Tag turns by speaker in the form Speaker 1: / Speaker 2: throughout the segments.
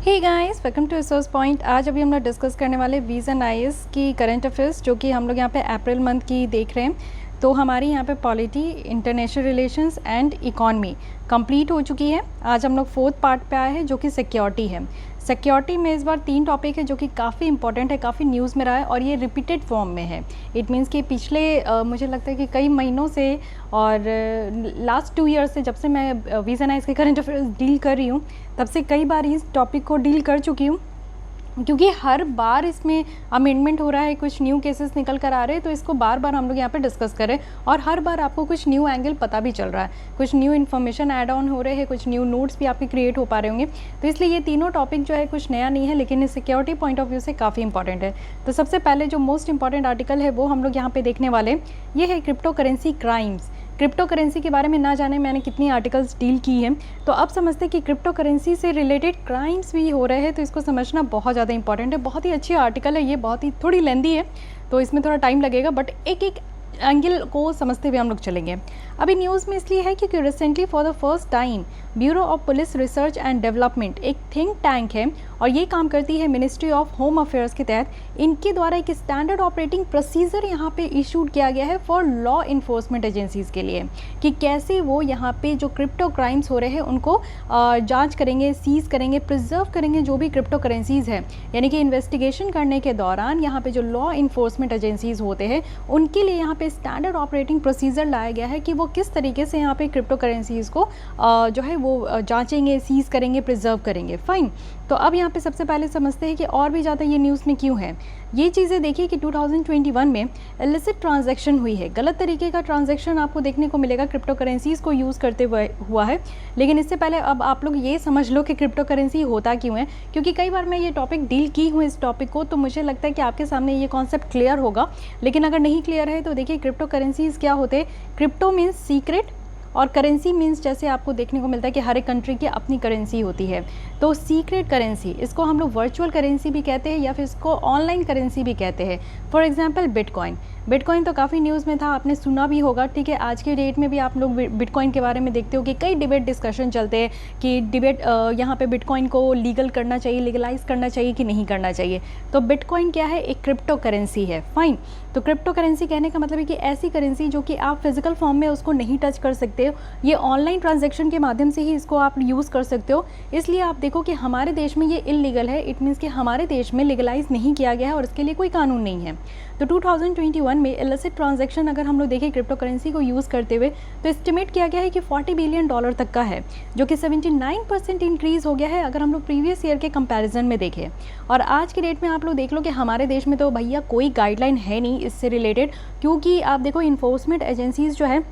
Speaker 1: Hey guys, welcome to resource point. आज अभी हम लोग डिस्कस करने वाले वीज़ एंड आईएएस की करंट अफेयर्स, जो कि हम लोग यहाँ पे अप्रैल मंथ की देख रहे हैं। तो हमारी यहाँ पे polity, international relations and economy complete हो चुकी है। आज हम लोग फोर्थ पार्ट पे आए हैं, जो कि सिक्योरिटी है। सिक्योरिटी में इस बार 3 टॉपिक है जो कि काफ़ी इंपॉर्टेंट है, काफ़ी न्यूज़ में रहा है और ये रिपीटेड फॉर्म में है। इट मीन्स कि पिछले मुझे लगता है कि कई महीनों से और लास्ट 2 ईयर्स से, जब से मैं वीज़ा एंड आईएएस के करंट अफेयर्स डील कर रही हूँ, तब से कई बार इस टॉपिक को डील कर चुकी हूँ, क्योंकि हर बार इसमें अमेंडमेंट हो रहा है, कुछ न्यू केसेस निकल कर आ रहे हैं। तो इसको बार बार हम लोग यहाँ पे डिस्कस करें और हर बार आपको कुछ न्यू एंगल पता भी चल रहा है, कुछ न्यू इन्फॉर्मेशन ऐड ऑन हो रहे हैं, कुछ न्यू नोट्स भी आपके क्रिएट हो पा रहे होंगे। तो इसलिए ये तीनों टॉपिक जो है कुछ नया नहीं है, लेकिन इस सिक्योरिटी पॉइंट ऑफ व्यू से काफ़ी इंपॉर्टेंट है। तो सबसे पहले जो मोस्ट इंपॉर्टेंट आर्टिकल है वो हम लोग यहाँ पे देखने वाले, ये है crypto currency crimes. Crypto currency के बारे में ना जाने मैंने कितनी आर्टिकल्स डील की हैं, तो अब समझते हैं कि क्रिप्टो करेंसी से रिलेटेड क्राइम्स भी हो रहे हैं। तो इसको समझना बहुत ज़्यादा इंपॉर्टेंट है। बहुत ही अच्छी आर्टिकल है ये, बहुत ही थोड़ी लेंदी है, तो इसमें थोड़ा टाइम लगेगा, बट एक एक एंगल को समझते हुए हम लोग चलेंगे। अभी न्यूज़ में इसलिए है क्योंकि recently for the first time bureau of police research and development एक थिंक टैंक है और ये काम करती है मिनिस्ट्री ऑफ होम अफेयर्स के तहत। इनके द्वारा एक स्टैंडर्ड ऑपरेटिंग प्रोसीजर यहाँ पे इशूड किया गया है फॉर लॉ इन्फोर्समेंट एजेंसीज़ के लिए, कि कैसे वो यहाँ पे जो क्रिप्टो क्राइम्स हो रहे हैं उनको जांच करेंगे, सीज करेंगे, प्रिजर्व करेंगे जो भी क्रिप्टो करेंसीज़ है। यानी कि इन्वेस्टिगेशन करने के दौरान यहाँ पे जो लॉ इन्फोर्समेंट एजेंसीज़ होते हैं उनके लिए यहाँ पे स्टैंडर्ड ऑपरेटिंग प्रोसीजर लाया गया है कि वो किस तरीके से यहाँ पे क्रिप्टो करेंसीज़ को जो है वो जांचेंगे, सीज करेंगे, प्रिजर्व करेंगे। फाइन। तो अब यहाँ पे सबसे पहले समझते हैं कि और भी ज़्यादा ये न्यूज़ में क्यों है। ये चीज़ें देखिए कि 2021 में इलिसिट ट्रांजैक्शन हुई है, गलत तरीके का ट्रांजैक्शन आपको देखने को मिलेगा क्रिप्टो करेंसीज़ को यूज़ करते हुए हुआ है। लेकिन इससे पहले अब आप लोग ये समझ लो कि क्रिप्टो करेंसी होता क्यों है, क्योंकि कई बार मैं ये टॉपिक डील की हूँ इस टॉपिक को, तो मुझे लगता है कि आपके सामने ये कॉन्सेप्ट क्लियर होगा। लेकिन अगर नहीं क्लियर है तो देखिए क्रिप्टो करेंसीज़ क्या होते हैं। क्रिप्टो मीन्स सीक्रेट और करेंसी मीन्स जैसे आपको देखने को मिलता है कि हर एक कंट्री की अपनी करेंसी होती है। तो सीक्रेट करेंसी, इसको हम लोग वर्चुअल करेंसी भी कहते हैं या फिर इसको ऑनलाइन करेंसी भी कहते हैं। For example bitcoin. बिटकॉइन तो काफ़ी न्यूज़ में था, आपने सुना भी होगा, ठीक है। आज के डेट में भी आप लोग बिटकॉइन के बारे में देखते हो कि कई डिबेट डिस्कशन चलते हैं कि डिबेट यहाँ पे बिटकॉइन को लीगल करना चाहिए, लीगलाइज करना चाहिए कि नहीं करना चाहिए। तो बिटकॉइन क्या है? एक क्रिप्टो करेंसी है। फाइन। तो क्रिप्टो करेंसी कहने का मतलब है कि ऐसी करेंसी जो कि आप फिजिकल फॉर्म में उसको नहीं टच कर सकते हो, ये ऑनलाइन ट्रांजैक्शन के माध्यम से ही इसको आप यूज़ कर सकते हो। इसलिए आप देखो कि हमारे देश में ये इलीगल है। इट मीन्स कि हमारे देश में लीगलाइज नहीं किया गया है और इसके लिए कोई कानून नहीं है। तो 2021 में इलिसिट ट्रांजैक्शन अगर हम लोग देखें क्रिप्टो करेंसी को यूज़ करते हुए, तो एस्टिमेट किया गया है कि $40 बिलियन तक का है, जो कि 79% इंक्रीज़ हो गया है अगर हम लोग प्रीवियस ईयर के कंपैरिजन में देखें। और आज की डेट में आप लोग देख लो कि हमारे देश में तो भैया कोई गाइडलाइन है नहीं इससे रिलेटेड, क्योंकि आप देखो इन्फोर्समेंट एजेंसीज़ जो है,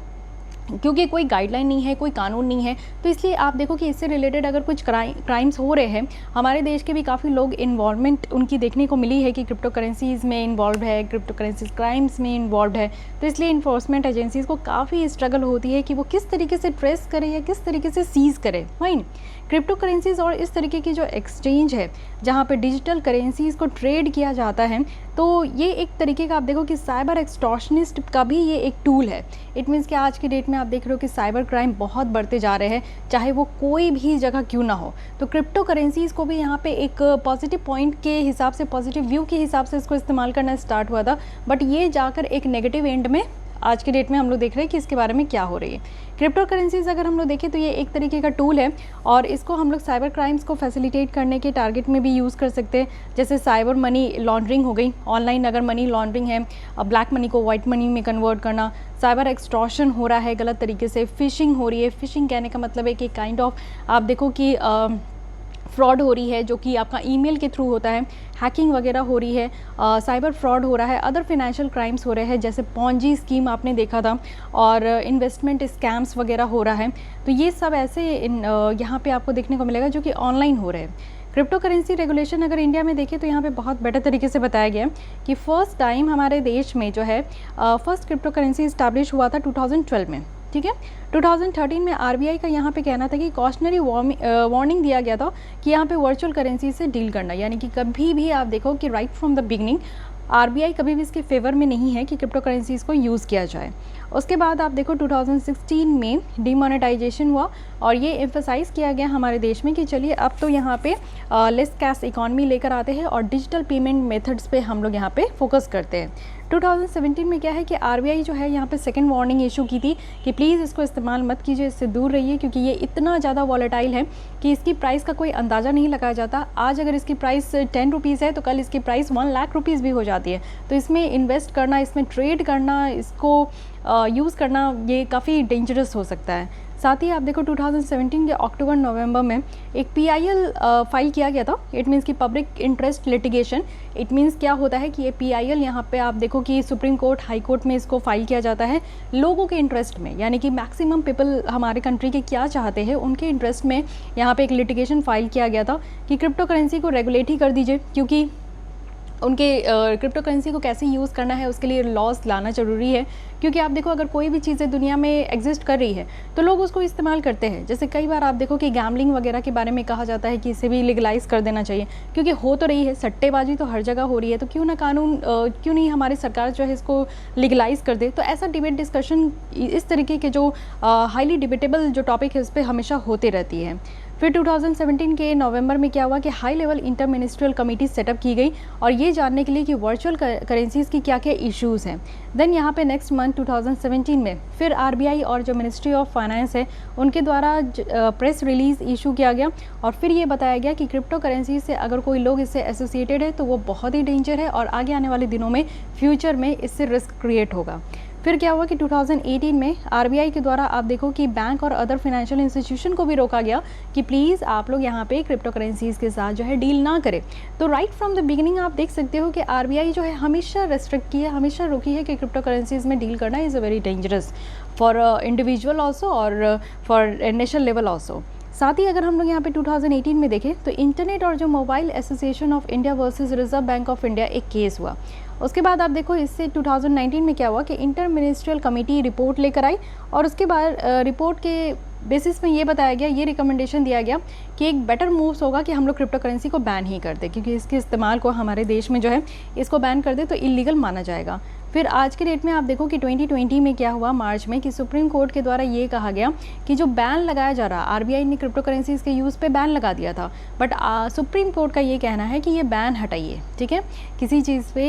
Speaker 1: क्योंकि कोई गाइडलाइन नहीं है, कोई कानून नहीं है, तो इसलिए आप देखो कि इससे रिलेटेड अगर कुछ क्राइम्स हो रहे हैं, हमारे देश के भी काफ़ी लोग इन्वॉल्वमेंट उनकी देखने को मिली है कि क्रिप्टो करेंसीज़ में इन्वॉल्व है, क्रिप्टो करेंसीज क्राइम्स में इन्वॉल्व है। तो इसलिए इन्फोर्समेंट एजेंसीज़ को काफ़ी स्ट्रगल होती है कि वो किस तरीके से ट्रेस करें या किस तरीके से सीज़ करें। फाइन। क्रिप्टो करेंसीज़ और इस तरीके की जो एक्सचेंज है जहाँ पे डिजिटल करेंसीज़ को ट्रेड किया जाता है, तो ये एक तरीके का आप देखो कि साइबर एक्सटॉर्शनिस्ट का भी ये एक टूल है। इट मीन्स कि आज की डेट में आप देख रहे हो कि साइबर क्राइम बहुत बढ़ते जा रहे हैं, चाहे वो कोई भी जगह क्यों ना हो। तो क्रिप्टो करेंसीज़ को भी यहाँ पे एक पॉजिटिव पॉइंट के हिसाब से, पॉजिटिव व्यू के हिसाब से इसको इस्तेमाल करना स्टार्ट हुआ था, बट ये जाकर एक नेगेटिव एंड में आज की डेट में हम लोग देख रहे हैं कि इसके बारे में क्या हो रही है। क्रिप्टो करेंसीज़ अगर हम लोग देखें तो ये एक तरीके का टूल है और इसको हम लोग साइबर क्राइम्स को फैसिलिटेट करने के टारगेट में भी यूज़ कर सकते हैं। जैसे साइबर मनी लॉन्ड्रिंग हो गई, ऑनलाइन अगर मनी लॉन्ड्रिंग है, ब्लैक मनी को वाइट मनी में कन्वर्ट करना, साइबर एक्सटॉर्शन हो रहा है गलत तरीके से, फिशिंग हो रही है। फिशिंग कहने का मतलब है कि काइंड ऑफ आप देखो कि फ्रॉड हो रही है जो कि आपका ईमेल के थ्रू होता है, हैकिंग वगैरह हो रही है, साइबर फ्रॉड हो रहा है, अदर फाइनेंशियल क्राइम्स हो रहे हैं जैसे पॉन्जी स्कीम आपने देखा था, और इन्वेस्टमेंट स्कैम्स वगैरह हो रहा है। तो ये सब ऐसे यहाँ पे आपको देखने को मिलेगा जो कि ऑनलाइन हो रहे हैं। क्रिप्टो करेंसी रेगुलेशन अगर इंडिया में देखें तो यहाँ पे बहुत बेटर तरीके से बताया गया है कि फर्स्ट टाइम हमारे देश में जो है फर्स्ट क्रिप्टो करेंसी इस्टेब्लिश हुआ था 2012 में, ठीक है। 2013 में आरबीआई का यहाँ पे कहना था कि कॉशनरी वार्निंग दिया गया था कि यहाँ पे वर्चुअल करेंसी से डील करना, यानी कि कभी भी आप देखो कि right from the beginning RBI कभी भी इसके फेवर में नहीं है कि क्रिप्टो करेंसीज़ को यूज़ किया जाए। उसके बाद आप देखो 2016 में डिमोनेटाइजेशन हुआ और ये एम्फसाइज़ किया गया हमारे देश में कि चलिए अब तो यहाँ पे लेस कैश इकॉनमी लेकर आते हैं और डिजिटल पेमेंट मेथड्स पे हम लोग यहाँ पे फोकस करते हैं। 2017 में क्या है कि आरबीआई जो है यहाँ पे सेकंड वार्निंग इशू की थी कि प्लीज़ इसको इस्तेमाल मत कीजिए, इससे दूर रहिए, क्योंकि ये इतना ज़्यादा वॉलेटाइल है कि इसकी प्राइस का कोई अंदाज़ा नहीं लगाया जाता। आज अगर इसकी प्राइस 10 रुपीज़ है तो कल इसकी प्राइस 1 लाख रुपीज़ भी हो जाती है। तो इसमें इन्वेस्ट करना, इसमें ट्रेड करना, इसको यूज़ करना ये काफ़ी डेंजरस हो सकता है। साथ ही आप देखो 2017 के अक्टूबर नवंबर में एक PIL फाइल किया गया था। इट मीन्स कि public interest litigation. It means क्या होता है कि ये PIL यहाँ पे आप देखो कि सुप्रीम कोर्ट, हाई कोर्ट में इसको फाइल किया जाता है लोगों के इंटरेस्ट में, यानी कि मैक्सिमम पीपल हमारे कंट्री के क्या चाहते हैं उनके इंटरेस्ट में यहाँ पे एक लिटिगेशन फाइल किया गया था कि क्रिप्टो करेंसी को रेगुलेट ही कर दीजिए, क्योंकि उनके क्रिप्टो करेंसी को कैसे यूज़ करना है उसके लिए लॉस लाना ज़रूरी है। क्योंकि आप देखो अगर कोई भी चीज़ें दुनिया में एग्जिस्ट कर रही है तो लोग उसको इस्तेमाल करते हैं। जैसे कई बार आप देखो कि गैम्बलिंग वगैरह के बारे में कहा जाता है कि इसे भी लीगलाइज़ कर देना चाहिए, क्योंकि हो तो रही है, सट्टेबाजी तो हर जगह हो रही है, तो क्यों ना कानून क्यों नहीं हमारी सरकार जो है इसको लीगलाइज़ कर दे। तो ऐसा डिबेट डिस्कशन इस तरीके के जो हाईली डिबेटेबल जो टॉपिक है उस पर हमेशा होते रहती है। फिर 2017 के नवंबर में क्या हुआ कि high level inter ministerial committee setup की गई और ये जानने के लिए कि वर्चुअल करेंसीज़ की क्या क्या इश्यूज़ हैं। देन यहाँ पे नेक्स्ट मंथ 2017 में फिर आरबीआई और जो मिनिस्ट्री ऑफ फाइनेंस है उनके द्वारा प्रेस रिलीज़ इशू किया गया और फिर ये बताया गया कि क्रिप्टो करेंसी से अगर कोई लोग इससे एसोसिएटेड है तो वो बहुत ही डेंजर है और आगे आने वाले दिनों में फ्यूचर में इससे रिस्क क्रिएट होगा। फिर क्या हुआ कि 2018 में आरबीआई के द्वारा आप देखो कि बैंक और अदर फाइनेंशियल इंस्टीट्यूशन को भी रोका गया कि प्लीज़ आप लोग यहाँ पे क्रिप्टो करेंसीज़ के साथ जो है डील ना करें। तो राइट फ्रॉम द बिगिनिंग आप देख सकते हो कि आरबीआई जो है हमेशा रेस्ट्रिक्ट की है, हमेशा रोकी है कि क्रिप्टो करेंसीज़ में डील करना is a very dangerous for individual also और फॉर नेशनल लेवल ऑल्सो। साथ ही अगर हम लोग यहाँ पे 2018 में देखें तो इंटरनेट और जो mobile association of India versus reserve bank of India एक केस हुआ। उसके बाद आप देखो इससे 2019 में क्या हुआ कि इंटर मिनिस्ट्रियल कमेटी रिपोर्ट लेकर आई और उसके बाद रिपोर्ट के बेसिस में ये बताया गया, ये रिकमेंडेशन दिया गया कि एक बेटर मूव्स होगा कि हम लोग क्रिप्टो करेंसी को बैन ही कर दे, क्योंकि इसके इस्तेमाल को हमारे देश में जो है इसको बैन कर दे तो इलीगल माना जाएगा। फिर आज के डेट में आप देखो कि 2020 में क्या हुआ मार्च में कि सुप्रीम कोर्ट के द्वारा ये कहा गया कि जो बैन लगाया जा रहा, आरबीआई ने क्रिप्टो करेंसीज़ के यूज़ पे बैन लगा दिया था, बट सुप्रीम कोर्ट का ये कहना है कि ये बैन हटाइए, ठीक है, किसी चीज़ पे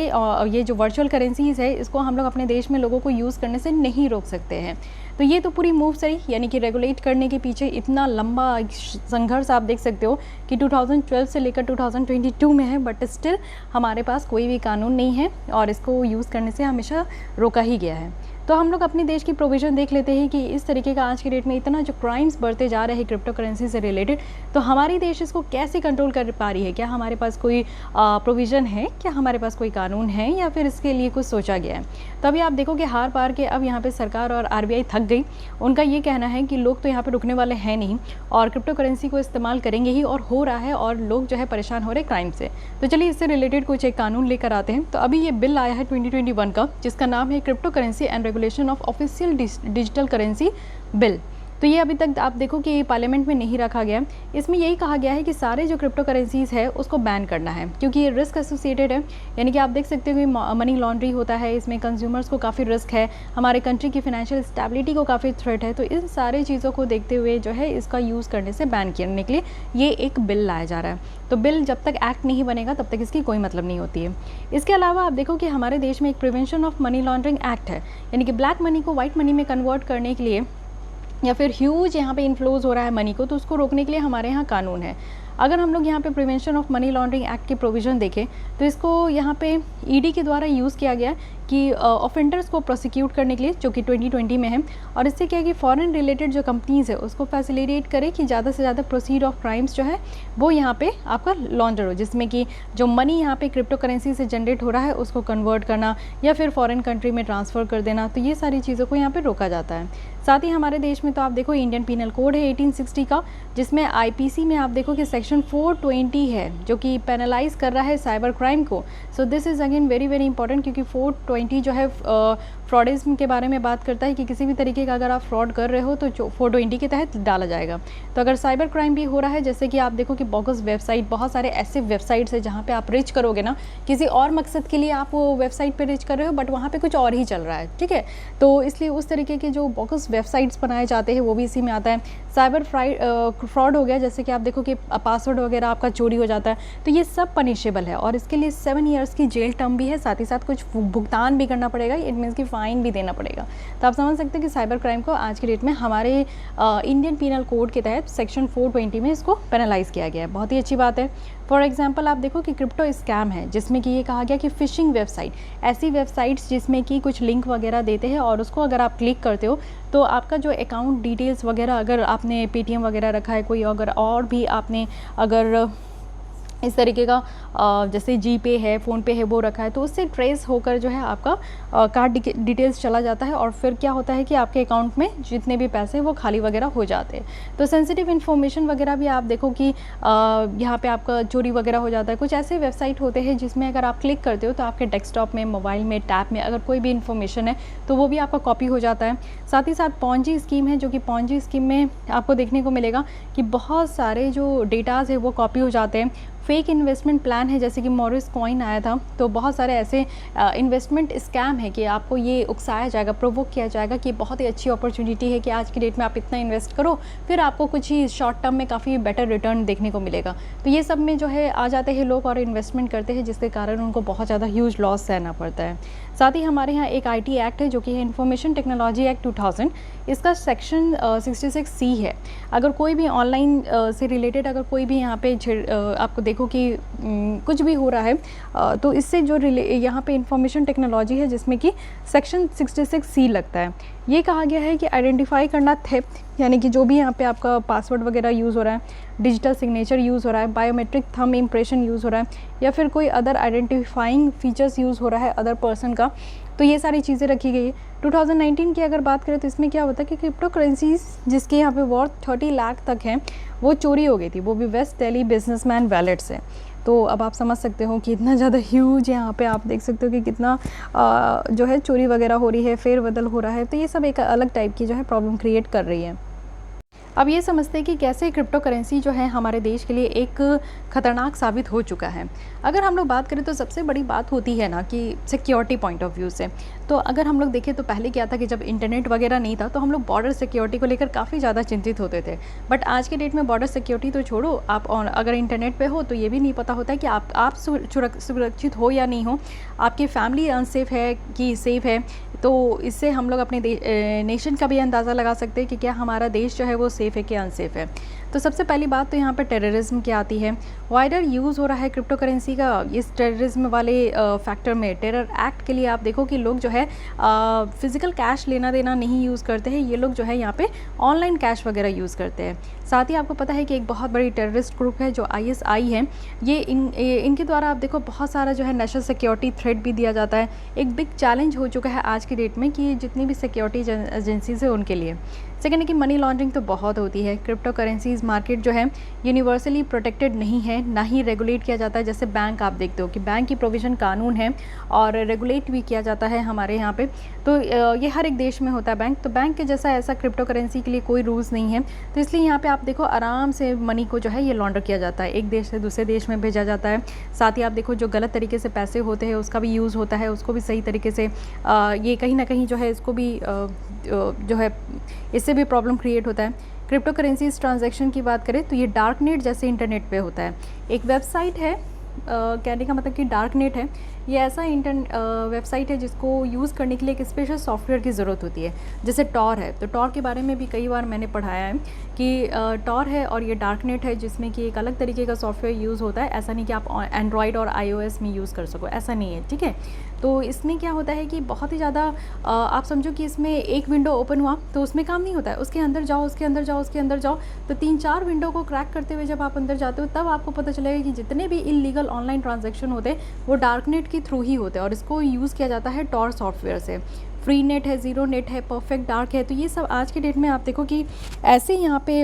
Speaker 1: ये जो वर्चुअल करेंसीज़ है इसको हम लोग अपने देश में लोगों को यूज़ करने से नहीं रोक सकते हैं। तो ये तो पूरी मूव सही, यानी कि रेगुलेट करने के पीछे इतना लंबा संघर्ष आप देख सकते हो कि 2012 से लेकर 2022 में है, बट स्टिल हमारे पास कोई भी कानून नहीं है और इसको यूज़ करने से हमेशा रोका ही गया है। तो हम लोग अपने देश की प्रोविज़न देख लेते हैं कि इस तरीके का आज के डेट में इतना जो क्राइम्स बढ़ते जा रहे हैं क्रिप्टो करेंसी से रिलेटेड, तो हमारी देश इसको कैसे कंट्रोल कर पा रही है? क्या हमारे पास कोई प्रोविज़न है, क्या हमारे पास कोई कानून है, या फिर इसके लिए कुछ सोचा गया है? तो अभी आप देखो कि हार पार के अब यहाँ पे सरकार और आरबीआई थक गई। उनका ये कहना है कि लोग तो यहाँ पे रुकने वाले हैं नहीं और क्रिप्टो करेंसी को इस्तेमाल करेंगे ही, और हो रहा है, और लोग जो है परेशान हो रहे क्राइम से। तो चलिए इससे रिलेटेड कुछ एक कानून लेकर आते हैं। तो अभी ये बिल आया है 2021 का, जिसका नाम है crypto currency and regulation of official digital currency bill. तो ये अभी तक आप देखो कि पार्लियामेंट में नहीं रखा गया। इसमें यही कहा गया है कि सारे जो क्रिप्टो करेंसीज़ है उसको बैन करना है, क्योंकि ये रिस्क एसोसिएटेड है, यानी कि आप देख सकते हो कि मनी लॉन्ड्री होता है, इसमें कंज्यूमर्स को काफ़ी रिस्क है, हमारे कंट्री की फाइनेंशियल स्टेबिलिटी को काफ़ी थ्रेट है। तो इन सारे चीज़ों को देखते हुए जो है इसका यूज़ करने से बैन करने के लिए ये एक बिल लाया जा रहा है। तो बिल जब तक एक्ट नहीं बनेगा तब तक इसकी कोई मतलब नहीं होती है। इसके अलावा आप देखो कि हमारे देश में एक prevention of money laundering act है, यानी कि ब्लैक मनी को वाइट मनी में कन्वर्ट करने के लिए, या फिर ह्यूज यहाँ पे इन्फ्लोज हो रहा है मनी को, तो उसको रोकने के लिए हमारे यहाँ कानून है। अगर हम लोग यहाँ पे prevention of money laundering act के प्रोविज़न देखें तो इसको यहाँ पे ईडी के द्वारा यूज़ किया गया कि ऑफेंडर्स को प्रोसिक्यूट करने के लिए, जो कि 2020 में है। और इससे क्या है कि फॉरेन रिलेटेड जो कंपनीज़ है उसको फैसिलिटेट करे कि ज़्यादा से ज़्यादा प्रोसीड ऑफ क्राइम्स जो है वो यहाँ पे आपका लॉन्डर हो, जिसमें कि जो मनी यहाँ पे क्रिप्टो करेंसी से जनरेट हो रहा है उसको कन्वर्ट करना या फिर फॉरेन कंट्री में ट्रांसफ़र कर देना। तो ये सारी चीज़ों को यहाँ पर रोका जाता है। साथ ही हमारे देश में तो आप देखो इंडियन पीनल कोड है 1860 का, जिसमें आईपीसी में आप देखो कि सेक्शन 420 है जो कि पेनलाइज कर रहा है साइबर क्राइम को। So this is again very very important, क्योंकि 420 जो है फ्रॉडिज्म के बारे में बात करता है कि किसी भी तरीके का अगर आप फ्रॉड कर रहे हो तो 420 के तहत डाला जाएगा। तो अगर साइबर क्राइम भी हो रहा है, जैसे कि आप देखो कि बोगस वेबसाइट, बहुत सारे ऐसे वेबसाइट्स है जहाँ पे आप रिच करोगे ना, किसी और मकसद के लिए आप वो वेबसाइट पे रिच कर रहे हो बट वहाँ पे कुछ और ही चल रहा है, ठीक है। तो इसलिए उस तरीके के जो बोगस वेबसाइट्स बनाए जाते हैं वो भी इसी में आता है। साइबर फ्रॉड हो गया, जैसे कि आप देखो कि पासवर्ड वगैरह आपका चोरी हो जाता है, तो ये सब पनिशेबल है और इसके लिए 7 ईयर्स की जेल टर्म भी है, साथ ही साथ कुछ भुगतान भी करना पड़ेगा, इट मीन्स कि फ़ाइन भी देना पड़ेगा। तो आप समझ सकते हैं कि साइबर क्राइम को आज की डेट में हमारे इंडियन पीनल कोड के तहत सेक्शन 420 में इसको पेनलाइज किया गया है। बहुत ही अच्छी बात है। फॉर एग्जाम्पल आप देखो कि क्रिप्टो स्कैम है, जिसमें कि ये कहा गया कि फ़िशिंग वेबसाइट, ऐसी वेबसाइट्स जिसमें कि कुछ लिंक वगैरह देते हैं और उसको अगर आप क्लिक करते हो तो आपका जो अकाउंट डिटेल्स वगैरह, अगर आपने पेटीएम वगैरह रखा है कोई, अगर और भी आपने अगर इस तरीके का जैसे जीपे है, फ़ोनपे है, वो रखा है, तो उससे ट्रेस होकर जो है आपका कार्ड डिटेल्स चला जाता है और फिर क्या होता है कि आपके अकाउंट में जितने भी पैसे वो खाली वगैरह हो जाते हैं। तो सेंसिटिव इन्फॉर्मेशन वगैरह भी आप देखो कि यहाँ पे आपका चोरी वगैरह हो जाता है। कुछ ऐसे वेबसाइट होते हैं जिसमें अगर आप क्लिक करते हो तो आपके डेस्कटॉप में, मोबाइल में, टैब में अगर कोई भी इन्फॉर्मेशन है तो वो भी आपका कॉपी हो जाता है। साथ ही साथ पॉन्जी स्कीम है, जो कि पॉन्जी स्कीम में आपको देखने को मिलेगा कि बहुत सारे जो डेटाज है वो कॉपी हो जाते हैं। फेक इन्वेस्टमेंट प्लान है, जैसे कि मॉरिस कॉइन आया था, तो बहुत सारे ऐसे इन्वेस्टमेंट स्कैम है कि आपको ये उकसाया जाएगा, प्रोवोक किया जाएगा कि बहुत ही अच्छी अपॉर्चुनिटी है कि आज की डेट में आप इतना इन्वेस्ट करो, फिर आपको कुछ ही शॉर्ट टर्म में काफ़ी बेटर रिटर्न देखने को मिलेगा। तो ये सब में जो है आ जाते हैं लोग और इन्वेस्टमेंट करते हैं, जिसके कारण उनको बहुत ज़्यादा ह्यूज लॉस सहना पड़ता है। साथ ही हमारे यहाँ एक IT एक्ट है जो कि है इंफॉर्मेशन टेक्नोलॉजी एक्ट 2000। इसका सेक्शन 66C है। अगर कोई भी ऑनलाइन से रिलेटेड अगर कोई भी यहाँ पे आपको देखो कि कुछ भी हो रहा है तो इससे जो यहाँ पे इंफॉर्मेशन टेक्नोलॉजी है जिसमें कि सेक्शन 66C लगता है। ये कहा गया है कि आइडेंटिफाई करना थेफ्ट, यानी कि जो भी यहाँ पे आपका पासवर्ड वगैरह यूज़ हो रहा है, डिजिटल सिग्नेचर यूज़ हो रहा है, बायोमेट्रिक थंब इम्प्रेशन यूज़ हो रहा है, या फिर कोई अदर आइडेंटिफाइंग फीचर्स यूज़ हो रहा है अदर पर्सन का, तो ये सारी चीज़ें रखी गई है। 2019 की अगर बात करें तो इसमें क्या होता है कि क्रिप्टो करेंसीज जिसके यहाँ पे वर्थ 30 लाख तक हैं वो चोरी हो गई थी, वो भी वेस्ट दिल्ली बिजनेसमैन वैलेट से। तो अब आप समझ सकते हो कि इतना ज़्यादा ह्यूज यहाँ पे आप देख सकते हो कि कितना जो है चोरी वगैरह हो रही है, फेरबदल हो रहा है, तो ये सब एक अलग टाइप की जो है प्रॉब्लम क्रिएट कर रही है। अब ये समझते हैं कि कैसे क्रिप्टो करेंसी जो है हमारे देश के लिए एक ख़तरनाक साबित हो चुका है। अगर हम लोग बात करें तो सबसे बड़ी बात होती है ना कि सिक्योरिटी पॉइंट ऑफ व्यू से, तो अगर हम लोग देखें तो पहले क्या था कि जब इंटरनेट वगैरह नहीं था तो हम लोग बॉर्डर सिक्योरिटी को लेकर काफ़ी ज़्यादा चिंतित होते थे। बट आज के डेट में बॉर्डर सिक्योरिटी तो छोड़ो, आप अगर इंटरनेट पे हो तो ये भी नहीं पता होता है कि आप सुरक्षित हो या नहीं हो, आपकी फैमिली अनसेफ है कि सेफ़ है। तो इससे हम लोग अपने नेशन का भी अंदाज़ा लगा सकते हैं कि क्या हमारा देश जो है वो सेफ़ है कि अनसेफ है। तो सबसे पहली बात तो यहाँ पर टेररिज्म की आती है। वाइडर यूज़ हो रहा है क्रिप्टो करेंसी का। इस टेररिज्म वाले फैक्टर में टेरर एक्ट के लिए आप देखो कि लोग जो है फ़िज़िकल कैश लेना देना नहीं यूज़ करते हैं, ये लोग जो है यहाँ पे ऑनलाइन कैश वगैरह यूज़ करते हैं। साथ ही आपको पता है कि एक बहुत बड़ी टेररिस्ट ग्रुप है जो ISI है, ये इनके द्वारा आप देखो बहुत सारा जो है नेशनल सिक्योरिटी थ्रेट भी दिया जाता है। एक बिग चैलेंज हो चुका है आज की डेट में कि जितनी भी सिक्योरिटी एजेंसीज है उनके लिए। सेकेंड है कि मनी लॉन्ड्रिंग तो बहुत होती है। क्रिप्टो करेंसीज मार्केट जो है यूनिवर्सली प्रोटेक्टेड नहीं है, ना ही रेगुलेट किया जाता है। जैसे बैंक आप देखते हो कि बैंक की प्रोविज़न कानून है और रेगुलेट भी किया जाता है हमारे यहाँ पे, तो ये हर एक देश में होता है बैंक। तो बैंक के जैसा ऐसा क्रिप्टो करेंसी के लिए कोई रूल्स नहीं है, तो इसलिए यहाँ पे आप देखो आराम से मनी को जो है ये लॉन्डर किया जाता है, एक देश से दूसरे देश में भेजा जाता है। साथ ही आप देखो जो गलत तरीके से पैसे होते हैं उसका भी यूज़ होता है, उसको भी सही तरीके से ये कहीं ना कहीं जो है इसको भी जो है इससे भी प्रॉब्लम क्रिएट होता है। क्रिप्टो करेंसीज ट्रांजैक्शन की बात करें तो ये डार्क नेट जैसे इंटरनेट पे होता है। एक वेबसाइट है, कहने का मतलब कि डार्क नेट है, ये ऐसा वेबसाइट है जिसको यूज़ करने के लिए एक स्पेशल सॉफ्टवेयर की ज़रूरत होती है। जैसे टॉर है, तो टॉर के बारे में भी कई बार मैंने पढ़ाया है कि टॉर है और ये डार्क नेट है जिसमें कि एक अलग तरीके का सॉफ्टवेयर यूज़ होता है। ऐसा नहीं कि आप एंड्रॉयड और iOS में यूज़ कर सको, ऐसा नहीं है, ठीक है। तो इसमें क्या होता है कि बहुत ही ज़्यादा आप समझो कि इसमें एक विंडो ओपन हुआ तो उसमें काम नहीं होता है, उसके अंदर जाओ, उसके अंदर जाओ, उसके अंदर जाओ, तो 3-4 विंडो को क्रैक करते हुए जब आप अंदर जाते हो तब आपको पता चलेगा कि जितने भी इलीगल ऑनलाइन ट्रांजैक्शन होते हैं वो डार्क नेट के थ्रू ही होते हैं और इसको यूज़ किया जाता है टॉर सॉफ्टवेयर से। फ्री नेट है, ज़ीरो नेट है, परफेक्ट डार्क है, तो ये सब आज के डेट में आप देखो कि ऐसे यहाँ पे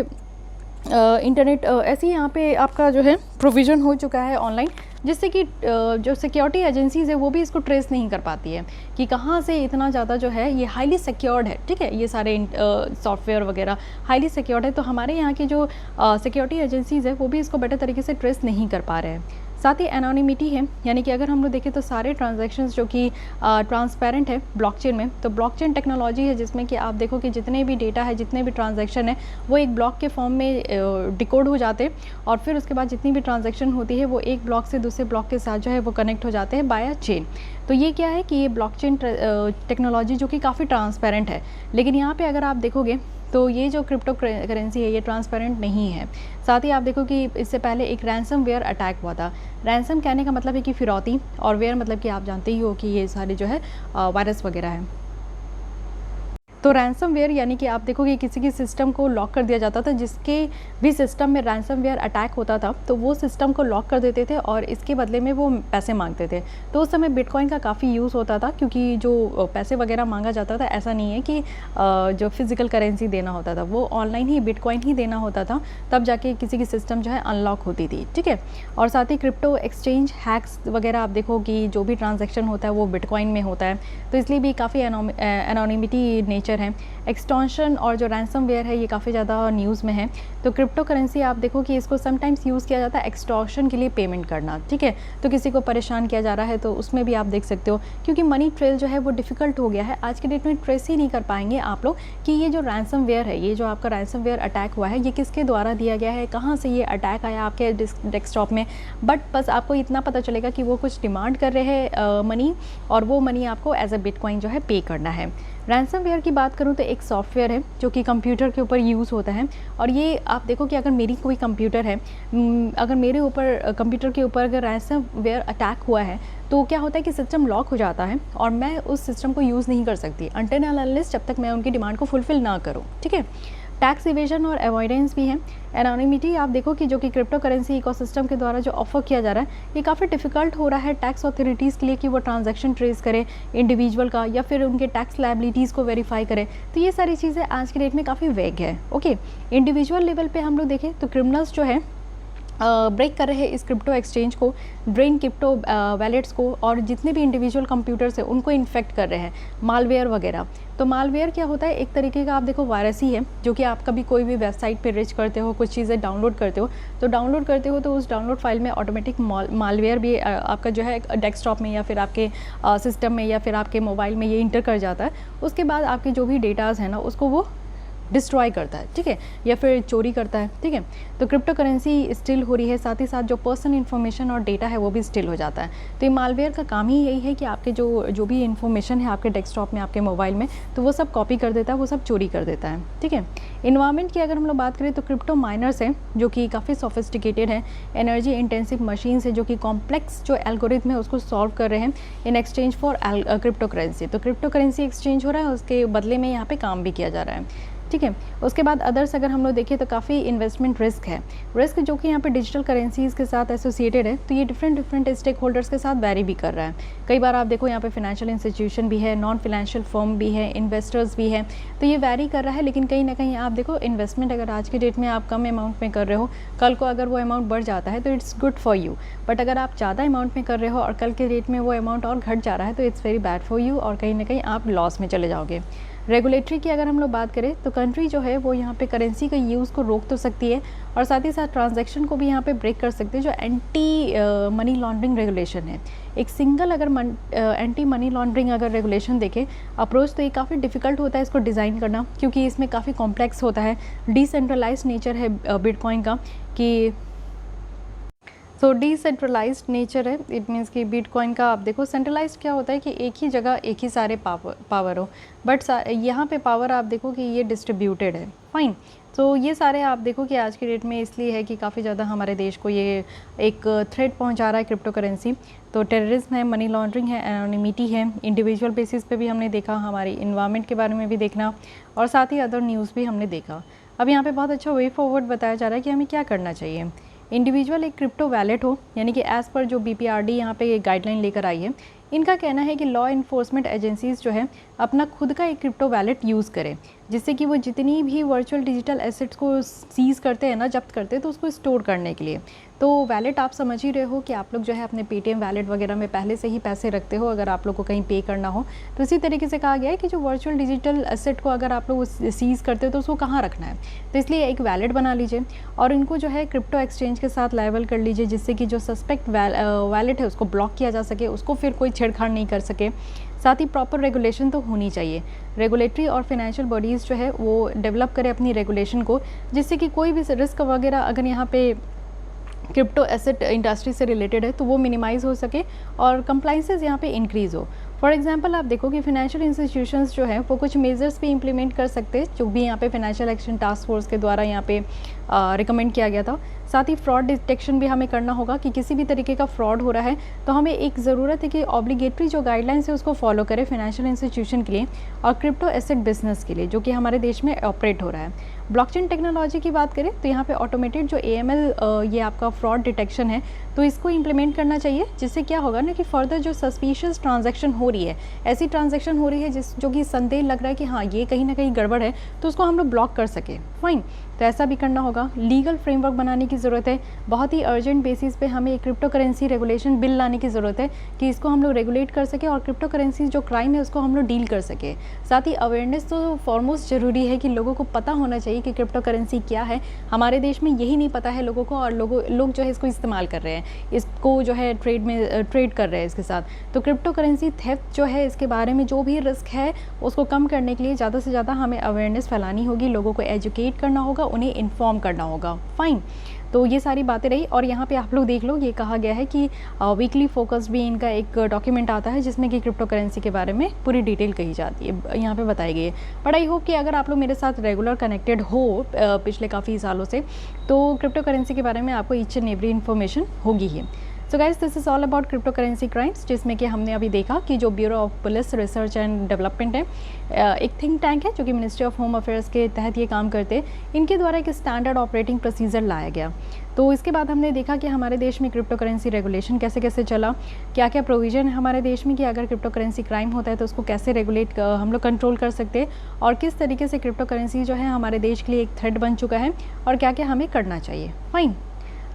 Speaker 1: इंटरनेट ऐसे यहाँ पे आपका जो है प्रोविज़न हो चुका है ऑनलाइन, जिससे कि जो सिक्योरिटी एजेंसीज़ है वो भी इसको ट्रेस नहीं कर पाती है कि कहाँ से इतना ज़्यादा जो है ये हाईली सिक्योर्ड है, ठीक है, ये सारे सॉफ्टवेयर वगैरह हाईली सिक्योर्ड है। तो हमारे यहाँ की जो सिक्योरिटी एजेंसीज़ है वो भी इसको बेटर तरीके से ट्रेस नहीं कर पा रहे हैं। साथ ही एनोनिमिटी है, यानी कि अगर हम लोग देखें तो सारे ट्रांजैक्शंस जो कि ट्रांसपेरेंट है ब्लॉकचेन में, तो ब्लॉकचेन टेक्नोलॉजी है जिसमें कि आप देखो कि जितने भी डेटा है, जितने भी ट्रांजैक्शन है वो एक ब्लॉक के फॉर्म में डिकोड हो जाते हैं और फिर उसके बाद जितनी भी ट्रांजैक्शन होती है वो एक ब्लॉक से दूसरे ब्लॉक के साथ जो है वो कनेक्ट हो जाते हैं बाय चेन। तो ये क्या है कि ये ब्लॉकचेन टेक्नोलॉजी जो कि काफ़ी ट्रांसपेरेंट है, लेकिन यहाँ पे अगर आप देखोगे तो ये जो क्रिप्टो करेंसी है ये ट्रांसपेरेंट नहीं है। साथ ही आप देखो कि इससे पहले एक रैंसम वेयर अटैक हुआ था। रैंसम कहने का मतलब है कि फिरौती, और वेयर मतलब कि आप जानते ही हो कि ये सारे जो है वायरस वगैरह है। तो रैंसमवेयर यानी कि आप देखोगे किसी की सिस्टम को लॉक कर दिया जाता था, जिसके भी सिस्टम में रैंसमवेयर अटैक होता था तो वो सिस्टम को लॉक कर देते थे और इसके बदले में वो पैसे मांगते थे। तो उस समय बिटकॉइन का काफ़ी यूज़ होता था, क्योंकि जो पैसे वगैरह मांगा जाता था ऐसा नहीं है कि जो फिज़िकल करेंसी देना होता था, वो ऑनलाइन ही बिटकॉइन ही देना होता था, तब जाके किसी की सिस्टम जो है अनलॉक होती थी, ठीक है। और साथ ही क्रिप्टो एक्सचेंज हैक्स वगैरह आप देखो कि जो भी ट्रांजेक्शन होता है वो बिटकॉइन में होता है, तो इसलिए भी काफ़ी एनोनिमिटी नेचर है। एक्सटॉर्शन और जो रैंसमवेयर है ये काफ़ी ज़्यादा न्यूज़ में है। तो क्रिप्टो करेंसी आप देखो कि इसको समटाइम्स यूज़ किया जाता है एक्सटॉर्शन के लिए पेमेंट करना, ठीक है। तो किसी को परेशान किया जा रहा है तो उसमें भी आप देख सकते हो, क्योंकि मनी ट्रेल जो है वो डिफ़िकल्ट हो गया है आज के डेट में, ट्रेस ही नहीं कर पाएंगे आप लोग कि ये जो रैंसमवेयर है, ये जो आपका रैंसमवेयर अटैक हुआ है ये किसके द्वारा दिया गया है, कहाँ से ये अटैक आया आपके डेस्कटॉप में। बट बस आपको इतना पता चलेगा कि वो कुछ डिमांड कर रहे हैं मनी, और वो मनी आपको एज अ बिटकॉइन जो है पे करना है। रैंसमवेयर की बात करूँ तो एक सॉफ्टवेयर है जो कि कंप्यूटर के ऊपर यूज़ होता है, और ये आप देखो कि अगर मेरी कोई कंप्यूटर है, अगर मेरे ऊपर कंप्यूटर के ऊपर अगर रैंसमवेयर अटैक हुआ है तो क्या होता है कि सिस्टम लॉक हो जाता है और मैं उस सिस्टम को यूज़ नहीं कर सकती अनटिल एंड अनलेस जब तक मैं उनकी डिमांड को फुलफ़िल ना करूँ, ठीक है। टैक्स इवेजन और अवॉइडेंस भी है। एनोनिमिटी आप देखो कि जो कि क्रिप्टो करेंसी इकोसिस्टम के द्वारा जो ऑफर किया जा रहा है ये काफ़ी डिफिकल्ट हो रहा है टैक्स अथॉरिटीज़ के लिए कि वो ट्रांजैक्शन ट्रेस करें इंडिविजुअल का, या फिर उनके टैक्स लायबिलिटीज़ को वेरीफाई करें। तो ये सारी चीज़ें आज के डेट में काफ़ी वेग है। ओके, इंडिविजुअल लेवल पे हम लोग देखें तो क्रिमिनल्स जो है ब्रेक कर रहे हैं इस क्रिप्टो एक्सचेंज को, ड्रेन क्रिप्टो वैलेट्स को, और जितने भी इंडिविजुअल कंप्यूटर्स हैं उनको इन्फेक्ट कर रहे हैं मालवेयर वगैरह। तो मालवेयर क्या होता है, एक तरीके का आप देखो वायरस ही है, जो कि आप कभी कोई भी वेबसाइट पे रिच करते हो, कुछ चीज़ें डाउनलोड करते हो, तो उस डाउनलोड फाइल में ऑटोमेटिक मालवेयर भी आपका जो है डेस्कटॉप में या फिर आपके सिस्टम में या फिर आपके मोबाइल में ये इंटर कर जाता है। उसके बाद आपके जो भी डेटाज़ हैं ना उसको वो डिस्ट्रॉय करता है, ठीक है, या फिर चोरी करता है, ठीक है। तो क्रिप्टो करेंसी स्टिल हो रही है, साथ ही साथ जो पर्सनल इन्फॉर्मेशन और डेटा है वो भी स्टिल हो जाता है। तो ये मालवेयर का काम ही यही है कि आपके जो भी इन्फॉर्मेशन है आपके डेस्कटॉप में, आपके मोबाइल में, तो वो सब कॉपी कर देता है, वो सब चोरी कर देता है, ठीक है। इन्वायरमेंट की अगर हम लोग बात करें तो क्रिप्टो माइनर्स हैं जो कि काफ़ी सोफिस्टिकेटेड है, एनर्जी इंटेंसिव मशीन्स है जो कि कॉम्प्लेक्स जो एल्गोरिथम है उसको सॉल्व कर रहे हैं in exchange for crypto currency. तो क्रिप्टो करेंसी एक्सचेंज हो रहा है, उसके बदले में यहाँ पे काम भी किया जा रहा है, ठीक है। उसके बाद अदर्स अगर हम लोग देखें तो काफ़ी इन्वेस्टमेंट रिस्क है, रिस्क जो कि यहाँ पे डिजिटल करेंसीज़ के साथ एसोसिएटेड है। तो ये डिफरेंट स्टेक होल्डर्स के साथ वैरी भी कर रहा है। कई बार आप देखो यहाँ पे फाइनेंशियल इंस्टीट्यूशन भी है, नॉन फाइनेंशियल फर्म भी है, इन्वेस्टर्स भी है, तो ये वैरी कर रहा है। लेकिन कहीं ना कहीं आप देखो इन्वेस्टमेंट अगर आज की डेट में आप कम अमाउंट में कर रहे हो, कल को अगर वो अमाउंट बढ़ जाता है तो it's good for you, but अगर आप ज़्यादा अमाउंट में कर रहे हो और कल के डेट में वो अमाउंट और घट जा रहा है तो it's very bad for you, और कहीं ना कहीं आप लॉस में चले जाओगे। रेगुलेटरी की अगर हम लोग बात करें तो कंट्री जो है वो यहाँ पे करेंसी का यूज़ को रोक तो सकती है, और साथ ही साथ ट्रांजैक्शन को भी यहाँ पे ब्रेक कर सकते हैं, जो एंटी मनी लॉन्ड्रिंग रेगुलेशन है। एक सिंगल अगर एंटी मनी लॉन्ड्रिंग अगर रेगुलेशन देखें अप्रोच, तो ये काफ़ी डिफ़िकल्ट होता है इसको डिज़ाइन करना, क्योंकि इसमें काफ़ी कॉम्प्लेक्स होता है, डिसेंट्रलाइज नेचर है बिटकॉइन का, कि सो डिसेंट्रलाइज्ड नेचर है। इट मीन्स कि बिटकॉइन का आप देखो सेंट्रलाइज्ड क्या होता है कि एक ही जगह एक ही सारे पावर हो, बट यहाँ पे पावर आप देखो कि ये डिस्ट्रीब्यूटेड है, फाइन। तो ये सारे आप देखो कि आज की डेट में इसलिए है कि काफ़ी ज़्यादा हमारे देश को ये एक थ्रेट पहुंचा रहा है क्रिप्टो करेंसी। तो टेररिज्म है, मनी लॉन्ड्रिंग है, एनोनिमिटी है, इंडिविजुअल बेसिस पे भी हमने देखा, हमारी इन्वायरमेंट के बारे में भी देखना, और साथ ही अदर न्यूज़ भी हमने देखा। अब यहाँ पे बहुत अच्छा वे फॉरवर्ड बताया जा रहा है कि हमें क्या करना चाहिए। इंडिविजुअल एक क्रिप्टो वैलेट हो, यानी कि एज़ पर जो BPRD यहाँ पे गाइडलाइन लेकर आई है, इनका कहना है कि लॉ इन्फोर्समेंट एजेंसीज़ जो है अपना खुद का एक क्रिप्टो वैलेट यूज़ करें, जिससे कि वो जितनी भी वर्चुअल डिजिटल एसेट्स को सीज़ करते हैं ना, जब्त करते हैं, तो उसको स्टोर करने के लिए। तो वैलेट आप समझ ही रहे हो कि आप लोग जो है अपने पेटीएम वैलेट वगैरह में पहले से ही पैसे रखते हो अगर आप लोग को कहीं पे करना हो। तो इसी तरीके से कहा गया है कि जो वर्चुअल डिजिटल एसेट को अगर आप लोग सीज़ करते हो तो उसको कहाँ रखना है, तो इसलिए एक वैलेट बना लीजिए और इनको जो है क्रिप्टो एक्सचेंज के साथ लायबल कर लीजिए, जिससे कि जो सस्पेक्ट वैलेट है उसको ब्लॉक किया जा सके, उसको फिर कोई छेड़छाड़ नहीं कर सके। साथ ही प्रॉपर रेगुलेशन तो होनी चाहिए, रेगुलेटरी और फाइनेंशियल बॉडीज़ जो है वो डेवलप करें अपनी रेगुलेशन को, जिससे कि कोई भी रिस्क वगैरह अगर यहाँ पे क्रिप्टो एसेट इंडस्ट्री से रिलेटेड है तो वो मिनिमाइज़ हो सके और कंप्लाइंसेस यहाँ पे इंक्रीज़ हो। फॉर एग्जांपल आप देखो कि फाइनेंशियल इंस्टीट्यूशंस जो है वो कुछ मेजर्स भी इंप्लीमेंट कर सकते हैं, जो भी यहाँ पे फाइनेंशियल एक्शन टास्क फोर्स के द्वारा यहाँ पे रिकमेंड किया गया था। साथ ही फ्रॉड डिटेक्शन भी हमें करना होगा कि किसी भी तरीके का फ्रॉड हो रहा है तो हमें एक ज़रूरत है कि ऑब्लिगेटरी जो गाइडलाइंस है उसको फॉलो करें फाइनेंशियल इंस्टीट्यूशन के लिए और क्रिप्टो एसेट बिजनेस के लिए जो कि हमारे देश में ऑपरेट हो रहा है। ब्लॉकचेन टेक्नोलॉजी की बात करें तो यहाँ पे ऑटोमेटेड जो AML ये आपका फ्रॉड डिटेक्शन है तो इसको इम्प्लीमेंट करना चाहिए, जिससे क्या होगा ना कि फर्दर जो सस्पिशियस ट्रांजैक्शन हो रही है, ऐसी ट्रांजैक्शन हो रही है जो कि संदेह लग रहा है कि हाँ ये कहीं ना कहीं गड़बड़ है, तो उसको हम लोग ब्लॉक कर सके। फाइन, तो ऐसा भी करना होगा। लीगल फ्रेमवर्क बनाने की ज़रूरत है, बहुत ही अर्जेंट बेसिस पे हमें एक क्रिप्टो करेंसी रेगुलेशन बिल लाने की ज़रूरत है कि इसको हम लोग रेगुलेट कर सके और क्रिप्टो करेंसी जो क्राइम है उसको हम लोग डील कर सके। साथ ही अवेयरनेस तो फॉरमोस्ट ज़रूरी है कि लोगों को पता होना चाहिए कि क्रिप्टो करेंसी क्या है। हमारे देश में यही नहीं पता है लोगों को और लोग जो है इसको इस्तेमाल कर रहे हैं, इसको जो है ट्रेड कर रहे हैं इसके साथ। तो क्रिप्टो करेंसी थेफ्ट जो है इसके बारे में जो भी रिस्क है उसको कम करने के लिए ज़्यादा से ज़्यादा हमें अवेयरनेस फैलानी होगी, लोगों को एजुकेट करना होगा, उन्हें इन्फॉर्म करना होगा। फाइन, तो ये सारी बातें रही। और यहाँ पे आप लोग देख लो, ये कहा गया है कि वीकली फोकस्ड भी इनका एक डॉक्यूमेंट आता है जिसमें कि क्रिप्टो करेंसी के बारे में पूरी डिटेल कही जाती है, यहाँ पे बताई गई है। बट आई होप कि अगर आप लोग मेरे साथ रेगुलर कनेक्टेड हो पिछले काफ़ी सालों से, तो क्रिप्टो करेंसी के बारे में आपको ईच एंड एवरी इन्फॉर्मेशन होगी ही। So guys, this is all about crypto currency crimes, जिसमें कि हमने अभी देखा कि जो bureau of police research and development है, एक थिंक टैंक है जो कि मिनिस्ट्री ऑफ होम अफेयर्स के तहत ये काम करते हैं, इनके द्वारा एक स्टैंडर्ड ऑपरेटिंग प्रोसीजर लाया गया। तो इसके बाद हमने देखा कि हमारे देश में क्रिप्टो करेंसी रेगुलेशन कैसे कैसे चला, क्या क्या प्रोविज़न है हमारे देश में कि अगर क्रिप्टो करेंसी क्राइम होता है तो उसको कैसे रेगुलेट हम लोग कंट्रोल कर सकते हैं, और किस तरीके से क्रिप्टो करेंसी जो है हमारे देश के लिए एक थ्रेट बन चुका है और क्या क्या हमें करना चाहिए। फाइन,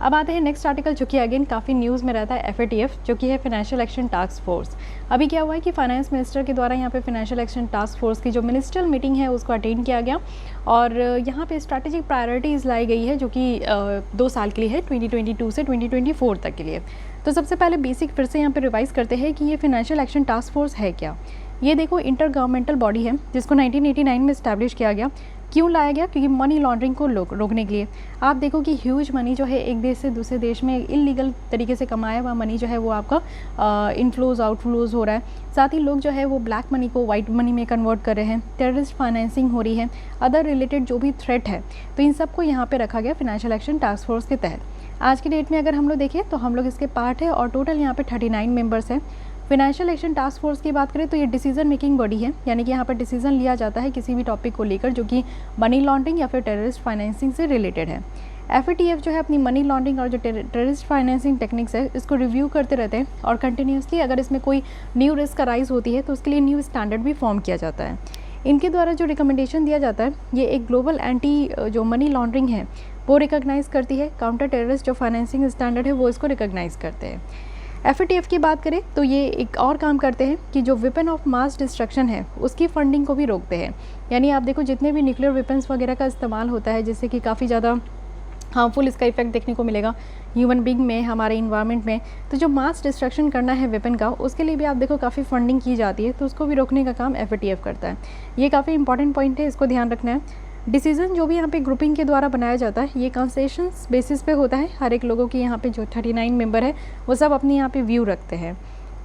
Speaker 1: अब आते हैं नेक्स्ट आर्टिकल जो कि अगेन काफ़ी न्यूज़ में रहता है, FATF जो कि है फाइनेंशियल एक्शन टास्क फोर्स। अभी क्या हुआ है कि फाइनेंस मिनिस्टर के द्वारा यहाँ पे फाइनेंशियल एक्शन टास्क फोर्स की जो मिनिस्ट्रियल मीटिंग है उसको अटेंड किया गया और यहाँ पे स्ट्रैटेजिक प्रायोरिटीज़ लाई गई है जो कि 2 साल के लिए है, 2022 से 2024 तक के लिए। तो सबसे पहले बेसिक फिर से यहाँ पर रिवाइज़ करते हैं कि ये फाइनेंशियल एक्शन टास्क फोर्स है क्या। ये देखो इंटर गवर्नमेंटल बॉडी है जिसको 1989 में इस्टेब्लिश किया गया। क्यों लाया गया? क्योंकि मनी लॉन्ड्रिंग को रोकने के लिए। आप देखो कि ह्यूज मनी जो है एक देश से दूसरे देश में इलीगल तरीके से कमाया हुआ मनी जो है वो आपका इनफ्लोज आउटफ्लोज हो रहा है। साथ ही लोग जो है वो ब्लैक मनी को वाइट मनी में कन्वर्ट कर रहे हैं, टेररिस्ट फाइनेंसिंग हो रही है, अदर रिलेटेड जो भी थ्रेट है, तो इन सबको यहाँ पे रखा गया फाइनेंशियल एक्शन टास्क फोर्स के तहत। आज की डेट में अगर हम लोग देखें तो हम लोग इसके पार्ट है और टोटल यहाँ पे 39 मेंबर्स हैं। फाइनेंशियल एक्शन टास्क फोर्स की बात करें तो ये डिसीजन मेकिंग बॉडी है, यानी कि यहाँ पर डिसीजन लिया जाता है किसी भी टॉपिक को लेकर जो कि मनी लॉन्ड्रिंग या फिर टेररिस्ट फाइनेंसिंग से रिलेटेड है। FATF जो है अपनी मनी लॉन्ड्रिंग और जो टेररिस्ट फाइनेंसिंग टेक्निक्स है इसको रिव्यू करते रहते हैं और कंटिन्यूसली अगर इसमें कोई न्यू रिस्क अराइज होती है तो उसके लिए न्यू स्टैंडर्ड भी फॉर्म किया जाता है। इनके द्वारा जो रिकमेंडेशन दिया जाता है ये एक ग्लोबल एंटी जो मनी लॉन्ड्रिंग है वो रिकॉग्नाइज़ करती है, काउंटर टेररिस्ट जो फाइनेंसिंग स्टैंडर्ड है वो इसको रिकॉग्नाइज़ करते हैं। FATF की बात करें तो ये एक और काम करते हैं कि जो वेपन ऑफ मास डिस्ट्रक्शन है उसकी फंडिंग को भी रोकते हैं। यानी आप देखो जितने भी न्यूक्लियर वेपन्स वगैरह का इस्तेमाल होता है जिससे कि काफ़ी ज़्यादा हार्मफुल इसका इफेक्ट देखने को मिलेगा ह्यूमन बीइंग में, हमारे इन्वायरमेंट में, तो जो मास डिस्ट्रक्शन करना है वेपन का उसके लिए भी आप देखो काफ़ी फंडिंग की जाती है, तो उसको भी रोकने का काम FATF करता है। ये काफ़ी इंपॉर्टेंट पॉइंट है, इसको ध्यान रखना है। डिसीजन जो भी यहाँ पे ग्रुपिंग के द्वारा बनाया जाता है ये कंसेशंस बेसिस पे होता है। हर एक लोगों की यहाँ पे जो 39 मेंबर है वो सब अपनी यहाँ पे व्यू रखते हैं,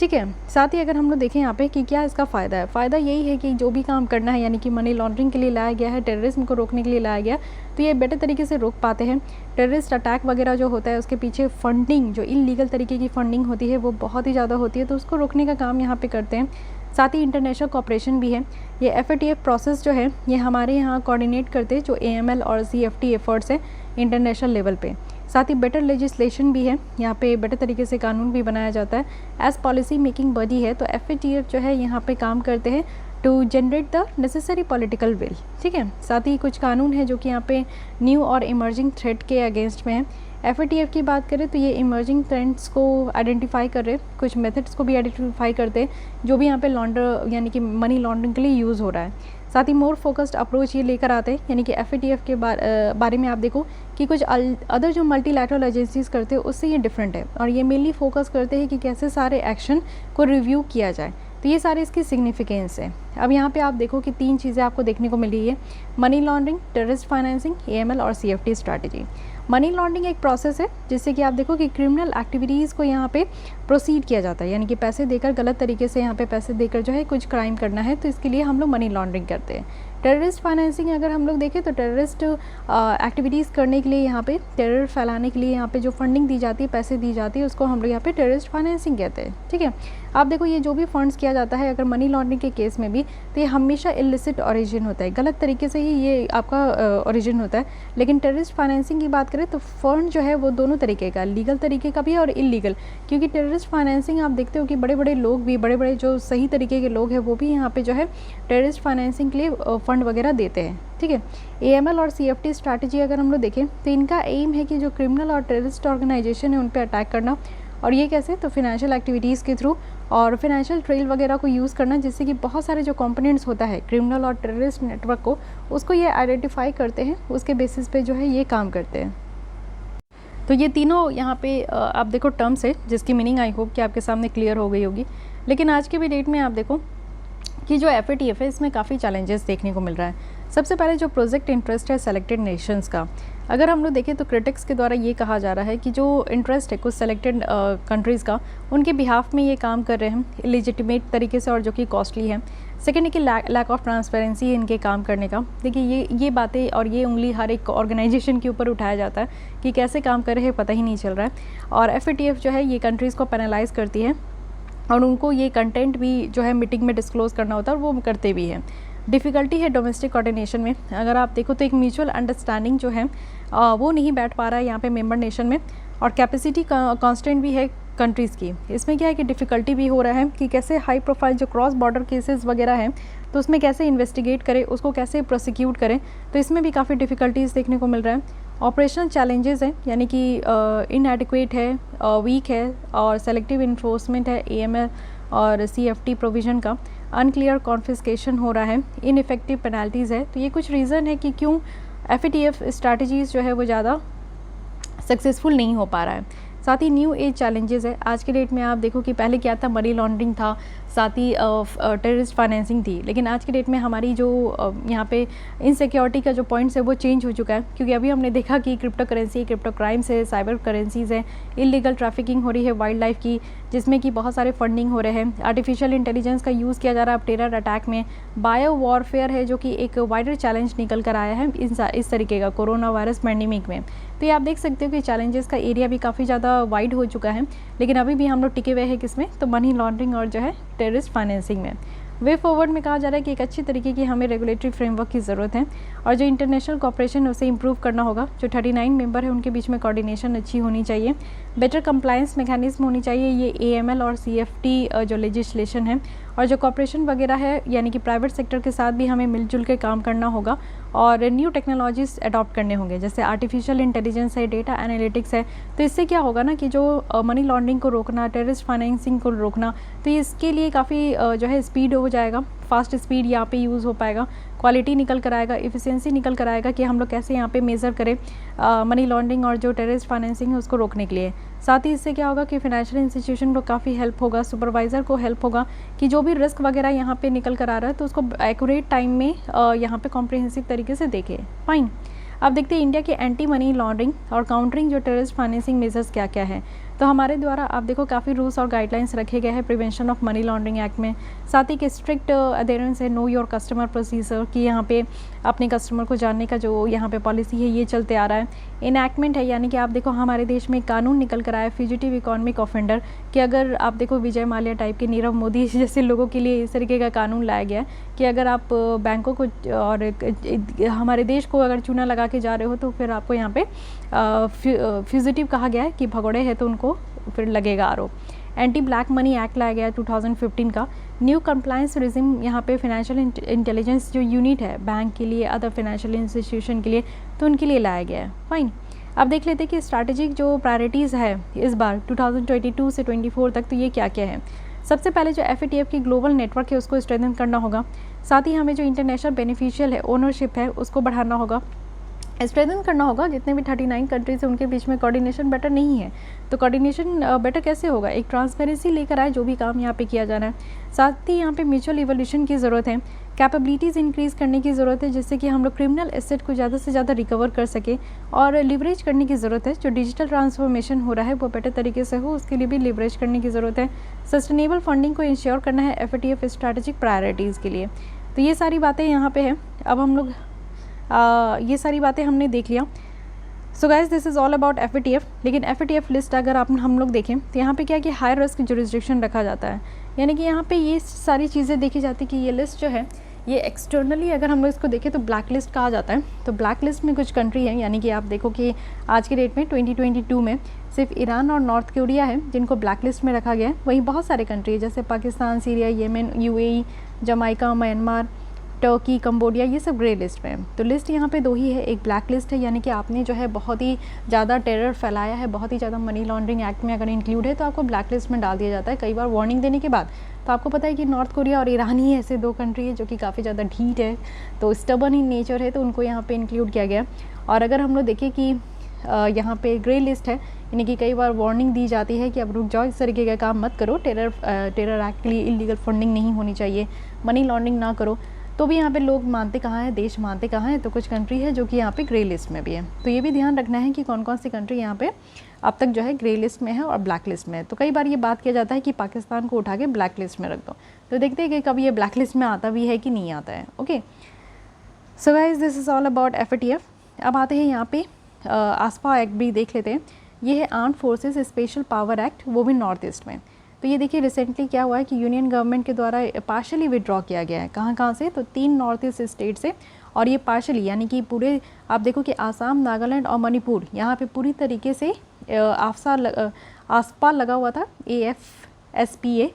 Speaker 1: ठीक है। साथ ही अगर हम लोग देखें यहाँ पे कि क्या इसका फ़ायदा है, फ़ायदा यही है कि जो भी काम करना है यानी कि मनी लॉन्ड्रिंग के लिए लाया गया है, टेररिज्म को रोकने के लिए लाया गया, तो ये बेटर तरीके से रोक पाते हैं। टेररिस्ट अटैक वगैरह जो होता है उसके पीछे फंडिंग, जो इलीगल तरीके की फंडिंग होती है वो बहुत ही ज़्यादा होती है, तो उसको रोकने का काम यहाँ पे करते हैं। साथ ही इंटरनेशनल कोऑपरेशन भी है। ये FATF प्रोसेस जो है ये हमारे यहाँ कोऑर्डिनेट करते हैं जो AML और CFT एफर्ट्स है इंटरनेशनल लेवल पे। साथ ही बेटर लेजिस्लेशन भी है, यहाँ पे बेटर तरीके से कानून भी बनाया जाता है। एज पॉलिसी मेकिंग बॉडी है तो FATF जो है यहाँ पे काम करते हैं to generate the necessary political will, ठीक है। साथ ही कुछ कानून है जो कि यहाँ पे न्यू और इमर्जिंग थ्रेट के अगेंस्ट में है। FATF की बात करें तो ये इमर्जिंग ट्रेंड्स को आइडेंटिफाई कर रहे, कुछ मेथड्स को भी आइडेंटिफाई करते हैं जो भी यहाँ पे लॉन्डर यानी कि मनी लॉन्ड्रिंग के लिए यूज़ हो रहा है। साथ ही मोर फोकस्ड अप्रोच ये लेकर आते हैं, यानी कि FATF के बारे में आप देखो कि कुछ अदर जो मल्टीलैटरल एजेंसीज करते हैं उससे ये डिफरेंट है, और ये मेनली फोकस करते हैं कि कैसे सारे एक्शन को रिव्यू किया जाए। तो ये सारे इसकी सिग्निफिकेंस है। अब यहाँ पे आप देखो कि 3 चीज़ें आपको देखने को मिल रही है, money laundering, terrorist financing, AML और CFT स्ट्रैटेजी। मनी लॉन्ड्रिंग एक प्रोसेस है जिससे कि आप देखो कि क्रिमिनल एक्टिविटीज़ को यहाँ पे प्रोसीड किया जाता है, यानी कि पैसे देकर, गलत तरीके से यहाँ पे पैसे देकर जो है कुछ क्राइम करना है, तो इसके लिए हम लोग मनी लॉन्ड्रिंग करते हैं। टेररिस्ट फाइनेंसिंग अगर हम लोग देखें तो टेररिस्ट एक्टिविटीज़ करने के लिए, यहाँ पे टेरर फैलाने के लिए यहाँ पे जो फंडिंग दी जाती है, पैसे दी जाती है, उसको हम लोग यहाँ पे टेररिस्ट फाइनेंसिंग कहते हैं। ठीक है, आप देखो ये जो भी फंड्स किया जाता है अगर मनी लॉन्ड्रिंग के केस में भी, तो ये हमेशा इलिसिट ओरिजिन होता है, गलत तरीके से ही ये आपका ओरिजिन होता है। लेकिन टेररिस्ट फाइनेंसिंग की बात करें तो फंड जो है वो दोनों तरीके का, लीगल तरीके का भी और इलीगल, क्योंकि टेररिस्ट फाइनेंसिंग आप देखते हो कि बड़े बड़े लोग भी, बड़े बड़े जो सही तरीके के लोग हैं वो भी यहाँ पे जो है टेररिस्ट फाइनेंसिंग के लिए फंड वगैरह देते हैं। ठीक है, AML और CFT स्ट्रैटेजी अगर हम लोग देखें तो इनका एम है कि जो क्रिमिनल और टेररिस्ट ऑर्गेनाइजेशन है उन पर अटैक करना, और ये कैसे, तो फिनेंशियल एक्टिविटीज़ के थ्रू और फिनेंशियल ट्रेल वगैरह को यूज़ करना, जिससे कि बहुत सारे जो कंपोनेंट्स होता है क्रिमिनल और टेररिस्ट नेटवर्क को, उसको ये आइडेंटिफाई करते हैं, उसके बेसिस पे जो है ये काम करते हैं। तो ये तीनों यहाँ पे आप देखो टर्म्स है जिसकी मीनिंग आई होप कि आपके सामने क्लियर हो गई होगी। लेकिन आज के भी डेट में आप देखो कि जो FATF है इसमें काफ़ी चैलेंजेस देखने को मिल रहा है। सबसे पहले जो प्रोजेक्ट इंटरेस्ट है सेलेक्टेड नेशंस का, अगर हम लोग देखें तो क्रिटिक्स के द्वारा ये कहा जा रहा है कि जो इंटरेस्ट है कुछ सेलेक्टेड कंट्रीज़ का, उनके बिहाफ में ये काम कर रहे हैं इलिजिटिमेट तरीके से और जो कि कॉस्टली है। सेकेंड है कि लैक ऑफ ट्रांसपेरेंसी है इनके काम करने का। देखिए ये बातें और ये उंगली हर एक ऑर्गेनाइजेशन के ऊपर उठाया जाता है कि कैसे काम कर रहे हैं पता ही नहीं चल रहा है, और FATF जो है ये कंट्रीज़ को पेनलाइज करती है और उनको ये कंटेंट भी जो है मीटिंग में डिस्क्लोज़ करना होता है और वो करते भी हैं। डिफ़िकल्टी है डोमेस्टिक कोऑर्डिनेशन में, अगर आप देखो तो एक म्यूचुअल अंडरस्टैंडिंग जो है वो नहीं बैठ पा रहा है यहाँ पे मेंबर नेशन में, और कैपेसिटी कांस्टेंट भी है कंट्रीज़ की। इसमें क्या है कि डिफ़िकल्टी भी हो रहा है कि कैसे हाई प्रोफाइल जो क्रॉस बॉर्डर केसेस वगैरह हैं तो उसमें कैसे इन्वेस्टिगेट करें, उसको कैसे प्रोसिक्यूट करें, तो इसमें भी काफ़ी डिफ़िकल्टीज़ देखने को मिल रहा है। ऑपरेशनल चैलेंजेस हैं, यानी कि इनएडिक्वेट है, वीक है, और सेलेक्टिव इन्फोर्समेंट है AML और CFT प्रोविज़न का, अनक्लियर कॉन्फिस्केशन हो रहा है, इनइफेक्टिव पेनल्टीज़ है। तो ये कुछ रीज़न है कि क्यों FATF स्ट्रैटेजीज़ जो है वो ज़्यादा सक्सेसफुल नहीं हो पा रहा है। साथ ही न्यू एज चैलेंजेस है, आज के डेट में आप देखो कि पहले क्या था, मनी लॉन्ड्रिंग था, साथ ही टेररिस्ट फाइनेंसिंग थी, लेकिन आज के डेट में हमारी जो यहाँ पे इनसिक्योरिटी का जो पॉइंट्स है वो चेंज हो चुका है, क्योंकि अभी हमने देखा कि क्रिप्टो करेंसी, क्रिप्टो क्राइम्स है, साइबर करेंसीज़ है, इलीगल ट्रैफिकिंग हो रही है वाइल्ड लाइफ की, जिसमें कि बहुत सारे फंडिंग हो रहे हैं, आर्टिफिशियल इंटेलिजेंस का यूज़ किया जा रहा है अब टेरर अटैक में, बायो वॉरफेयर है जो कि एक वाइडर चैलेंज निकल कर आया है इस तरीके का कोरोना वायरस पैंडेमिक में। तो ये आप देख सकते हो कि चैलेंजेस का एरिया भी काफ़ी ज़्यादा वाइड हो चुका है, लेकिन अभी भी हम लोग टिके हुए हैं किसमें, तो मनी लॉन्ड्रिंग और जो है टेररिस्ट फाइनेंसिंग में। वे फॉरवर्ड में कहा जा रहा है कि एक अच्छी तरीके की हमें रेगुलेटरी फ्रेमवर्क की ज़रूरत है, और जो इंटरनेशनल कॉपरेशन है उसे इंप्रूव करना होगा। जो 39 मेंबर है उनके बीच में कोऑर्डिनेशन अच्छी होनी चाहिए, बेटर कंप्लायंस मैकेनिज्म होनी चाहिए, ये AML और CFT जो लेजिस्लेशन है, और जो कॉपरेशन वगैरह है यानी कि प्राइवेट सेक्टर के साथ भी हमें मिलजुल के काम करना होगा, और न्यू टेक्नोलॉजीज़ अडॉप्ट करने होंगे, जैसे आर्टिफिशियल इंटेलिजेंस है, डेटा एनालिटिक्स है। तो इससे क्या होगा ना कि जो मनी लॉन्ड्रिंग को रोकना, टेररिस्ट फाइनेंसिंग को रोकना, तो इसके लिए काफ़ी जो है स्पीड हो जाएगा, फास्ट स्पीड यहाँ पे यूज़ हो पाएगा, क्वालिटी निकल कर आएगा, इफ़िशियंसी निकल कर आएगा कि हम लोग कैसे यहाँ पे मेज़र करें मनी लॉन्ड्रिंग और जो टेररिस्ट फाइनेंसिंग है उसको रोकने के लिए। साथ ही इससे क्या होगा कि फाइनेंशियल इंस्टीट्यूशन को काफ़ी हेल्प होगा, सुपरवाइज़र को हेल्प होगा कि जो भी रिस्क वगैरह यहाँ पे निकल कर आ रहा है तो उसको एक्यूरेट टाइम में यहाँ पे कॉम्प्रिहेंसिव तरीके से देखें। फाइन, अब देखते हैं इंडिया के एंटी मनी लॉन्ड्रिंग और काउंटरिंग जो टेररिस्ट फाइनेंसिंग मेजर्स क्या क्या है। तो हमारे द्वारा आप देखो काफ़ी रूल्स और गाइडलाइंस रखे गए हैं prevention of money laundering act में। साथ ही कि स्ट्रिक्ट अडेरेंस है नो योर कस्टमर प्रोसीजर कि यहाँ पे अपने कस्टमर को जानने का जो यहाँ पे पॉलिसी है ये चलते आ रहा है। इनएक्टमेंट है यानी कि आप देखो हमारे देश में कानून निकल कर आया फ्यूजिटिव इकोनॉमिक ऑफेंडर कि अगर आप देखो विजय माल्या टाइप के, नीरव मोदी जैसे लोगों के लिए इस तरीके का कानून लाया गया है कि अगर आप बैंकों को और हमारे देश को अगर चूना लगा के जा रहे हो तो फिर आपको यहाँ पे फ्यूजिटिव कहा गया है कि भगोड़े हैं तो उनको फिर लगेगा आरोप। एंटी ब्लैक मनी एक्ट लाया गया 2015 का। न्यू कंप्लायंस रिजिम यहाँ पे फाइनेंशियल इंटेलिजेंस जो यूनिट है बैंक के लिए, अदर फाइनेंशियल इंस्टीट्यूशन के लिए, तो उनके लिए लाया गया है। फाइन, अब देख लेते हैं कि स्ट्रैटेजिक जो प्रायोरिटीज़ है इस बार 2022 से 24 तक, तो ये क्या क्या है। सबसे पहले जो FATF की ग्लोबल नेटवर्क है उसको स्ट्रेंथन करना होगा। साथ ही हमें जो इंटरनेशनल बेनिफिशियल है ओनरशिप है उसको बढ़ाना होगा, स्ट्रेंथन करना होगा। जितने भी 39 कंट्रीज हैं उनके बीच में कोऑर्डिनेशन बेटर नहीं है, तो कोऑर्डिनेशन बेटर कैसे होगा, एक ट्रांसपेरेंसी लेकर आए जो भी काम यहाँ पे किया जाना है। साथ ही यहाँ पे म्यूचुअल इवोल्यूशन की ज़रूरत है, कैपेबिलिटीज़ इंक्रीज़ करने की ज़रूरत है, जिससे कि हम लोग क्रिमिनल एसेट को ज़्यादा से ज़्यादा रिकवर कर सके, और लिवरेज करने की ज़रूरत है। जो डिजिटल ट्रांसफॉर्मेशन हो रहा है वो बेटर तरीके से हो, उसके लिए भी लिवरेज करने की ज़रूरत है। सस्टेनेबल फंडिंग को इंश्योर करना है FATF स्ट्रैटेजिक प्रायोरिटीज़ के लिए। तो ये सारी बातें यहाँ पे हैं। अब हम लोग ये सारी बातें हमने देख लिया। So guys this is all about FATF। लेकिन FATF लिस्ट अगर हम लोग देखें तो यहाँ पे क्या कि हाई रिस्क जुरिस्डिक्शन रखा जाता है, यानी कि यहाँ पे ये सारी चीज़ें देखी जाती है कि ये लिस्ट जो है ये एक्सटर्नली अगर हम लोग इसको देखें तो ब्लैक लिस्ट कहा जाता है। तो ब्लैक लिस्ट में कुछ कंट्री हैं, यानी कि आप देखो कि आज के डेट में 2022 में सिर्फ ईरान और नॉर्थ कोरिया है जिनको ब्लैक लिस्ट में रखा गया है। वहीं बहुत सारे कंट्री है जैसे Pakistan, Syria, Yemen, UAE, Jamaica, Myanmar, Turkey, Cambodia, ये सब ग्रे लिस्ट में है। तो लिस्ट यहाँ पे दो ही है, एक ब्लैक लिस्ट है, यानी कि आपने जो है बहुत ही ज़्यादा टेरर फैलाया है, बहुत ही ज़्यादा मनी लॉन्ड्रिंग एक्ट में अगर इंक्लूड है तो आपको ब्लैक लिस्ट में डाल दिया जाता है कई बार वार्निंग देने के बाद। तो आपको पता है कि नॉर्थ कोरिया और ईरान ही ऐसे दो कंट्री है जो कि काफ़ी ज़्यादा ढीठ है, तो स्टबर्न इन नेचर है, तो उनको यहाँ पर इंक्लूड किया गया। और अगर हम लोग देखें कि यहाँ पे ग्रे लिस्ट है, यानी कि कई बार वार्निंग दी जाती है कि अब रुक जाओ, इस तरीके का काम मत करो, टेरर एक्ट के लिए इलीगल फंडिंग नहीं होनी चाहिए, मनी लॉन्ड्रिंग ना करो। तो भी यहाँ पे लोग मानते कहाँ हैं, देश मानते कहाँ हैं, तो कुछ कंट्री है जो कि यहाँ पे ग्रे लिस्ट में भी है। तो ये भी ध्यान रखना है कि कौन कौन सी कंट्री यहाँ पे अब तक जो है ग्रे लिस्ट में है और ब्लैक लिस्ट में है। तो कई बार ये बात किया जाता है कि पाकिस्तान को उठा के ब्लैक लिस्ट में रख दो, तो देखते हैं कि कब ये ब्लैक लिस्ट में आता भी है कि नहीं आता है। Okay, so guys this is all about FATF। अब आते हैं यहाँ पे आसपा एक्ट भी देख लेते हैं। ये है armed forces special power act, वो भी नॉर्थ ईस्ट में। तो ये देखिए रिसेंटली क्या हुआ है कि यूनियन गवर्नमेंट के द्वारा पार्शली विड्रॉ किया गया है। कहाँ से, तो 3 नॉर्थ ईस्ट स्टेट से, और ये पार्शली यानी कि पूरे आप देखो कि आसाम, नागालैंड और मणिपुर यहाँ पे पूरी तरीके से आसपा लगा हुआ था AFSPA,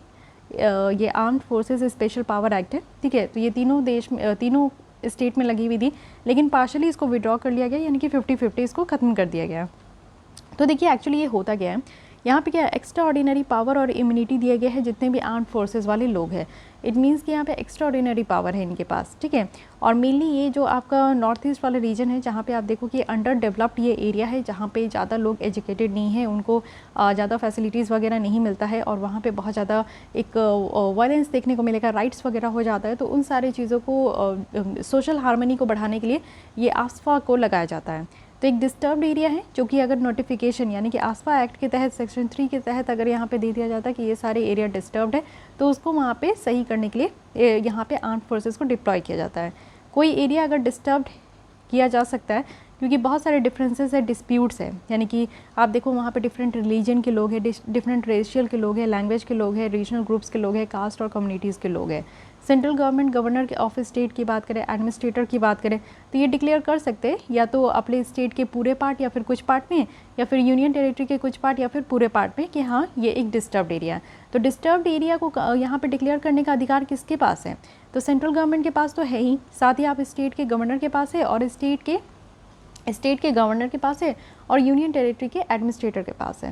Speaker 1: ये armed forces special power act है, ठीक है। तो ये तीनों स्टेट में लगी हुई थी, लेकिन पार्शली इसको विड्रॉ कर लिया गया, यानी कि 50-50 इसको ख़त्म कर दिया गया। तो देखिए एक्चुअली ये होता क्या है, यहाँ पे क्या एक्स्ट्रा ऑर्डिनरी पावर और इम्यूनिटी दिया गया है जितने भी आर्म्ड फोर्सेस वाले लोग हैं। इट मीन्स कि यहाँ पे एक्स्ट्रा ऑर्डिनरी पावर है इनके पास, ठीक है। और मेनली ये जो आपका नॉर्थ ईस्ट वाला रीजन है जहाँ पे आप देखो कि अंडर डेवलप्ड ये एरिया है, जहाँ पे ज़्यादा लोग एजुकेटेड नहीं है, उनको ज़्यादा फैसिलिटीज़ वगैरह नहीं मिलता है, और वहाँ पे बहुत ज़्यादा एक वायलेंस देखने को मिलेगा, राइट्स वगैरह हो जाता है। तो उन सारी चीज़ों को सोशल हार्मनी को बढ़ाने के लिए ये आसपा को लगाया जाता है। तो एक डिस्टर्ब्ड एरिया है जो कि अगर नोटिफिकेशन यानी कि आसपा एक्ट के तहत सेक्शन 3 के तहत अगर यहाँ पे दे दिया जाता है कि ये सारे एरिया डिस्टर्ब्ड है, तो उसको वहाँ पे सही करने के लिए यहाँ पे आर्म्ड फोर्सेस को डिप्लॉय किया जाता है। कोई एरिया अगर डिस्टर्ब्ड किया जा सकता है क्योंकि बहुत सारे डिफरेंसेस है, डिस्प्यूट्स है, यानी कि आप देखो वहाँ पे डिफरेंट रिलीजन के लोग हैं, डिफरेंट रेशियल के लोग हैं, लैंग्वेज के लोग हैं, रीजनल ग्रुप्स के लोग हैं, कास्ट और कम्युनिटीज़ के लोग हैं। सेंट्रल गवर्नमेंट गवर्नर के ऑफ स्टेट की बात करें, एडमिनिस्ट्रेटर की बात करें, तो ये डिक्लेयर कर सकते हैं या तो अपने स्टेट के पूरे पार्ट या फिर कुछ पार्ट में, या फिर यूनियन टेरिटरी के कुछ पार्ट या फिर पूरे पार्ट में कि हाँ ये एक डिस्टर्ब्ड एरिया है। तो डिस्टर्ब्ड एरिया को यहाँ पे डिक्लेयर करने का अधिकार किसके पास है, तो सेंट्रल गवर्नमेंट के पास तो है ही, साथ ही आप स्टेट के गवर्नर के पास है, और स्टेट के गवर्नर के पास है, और यूनियन टेरिटरी के एडमिनिस्ट्रेटर के पास है।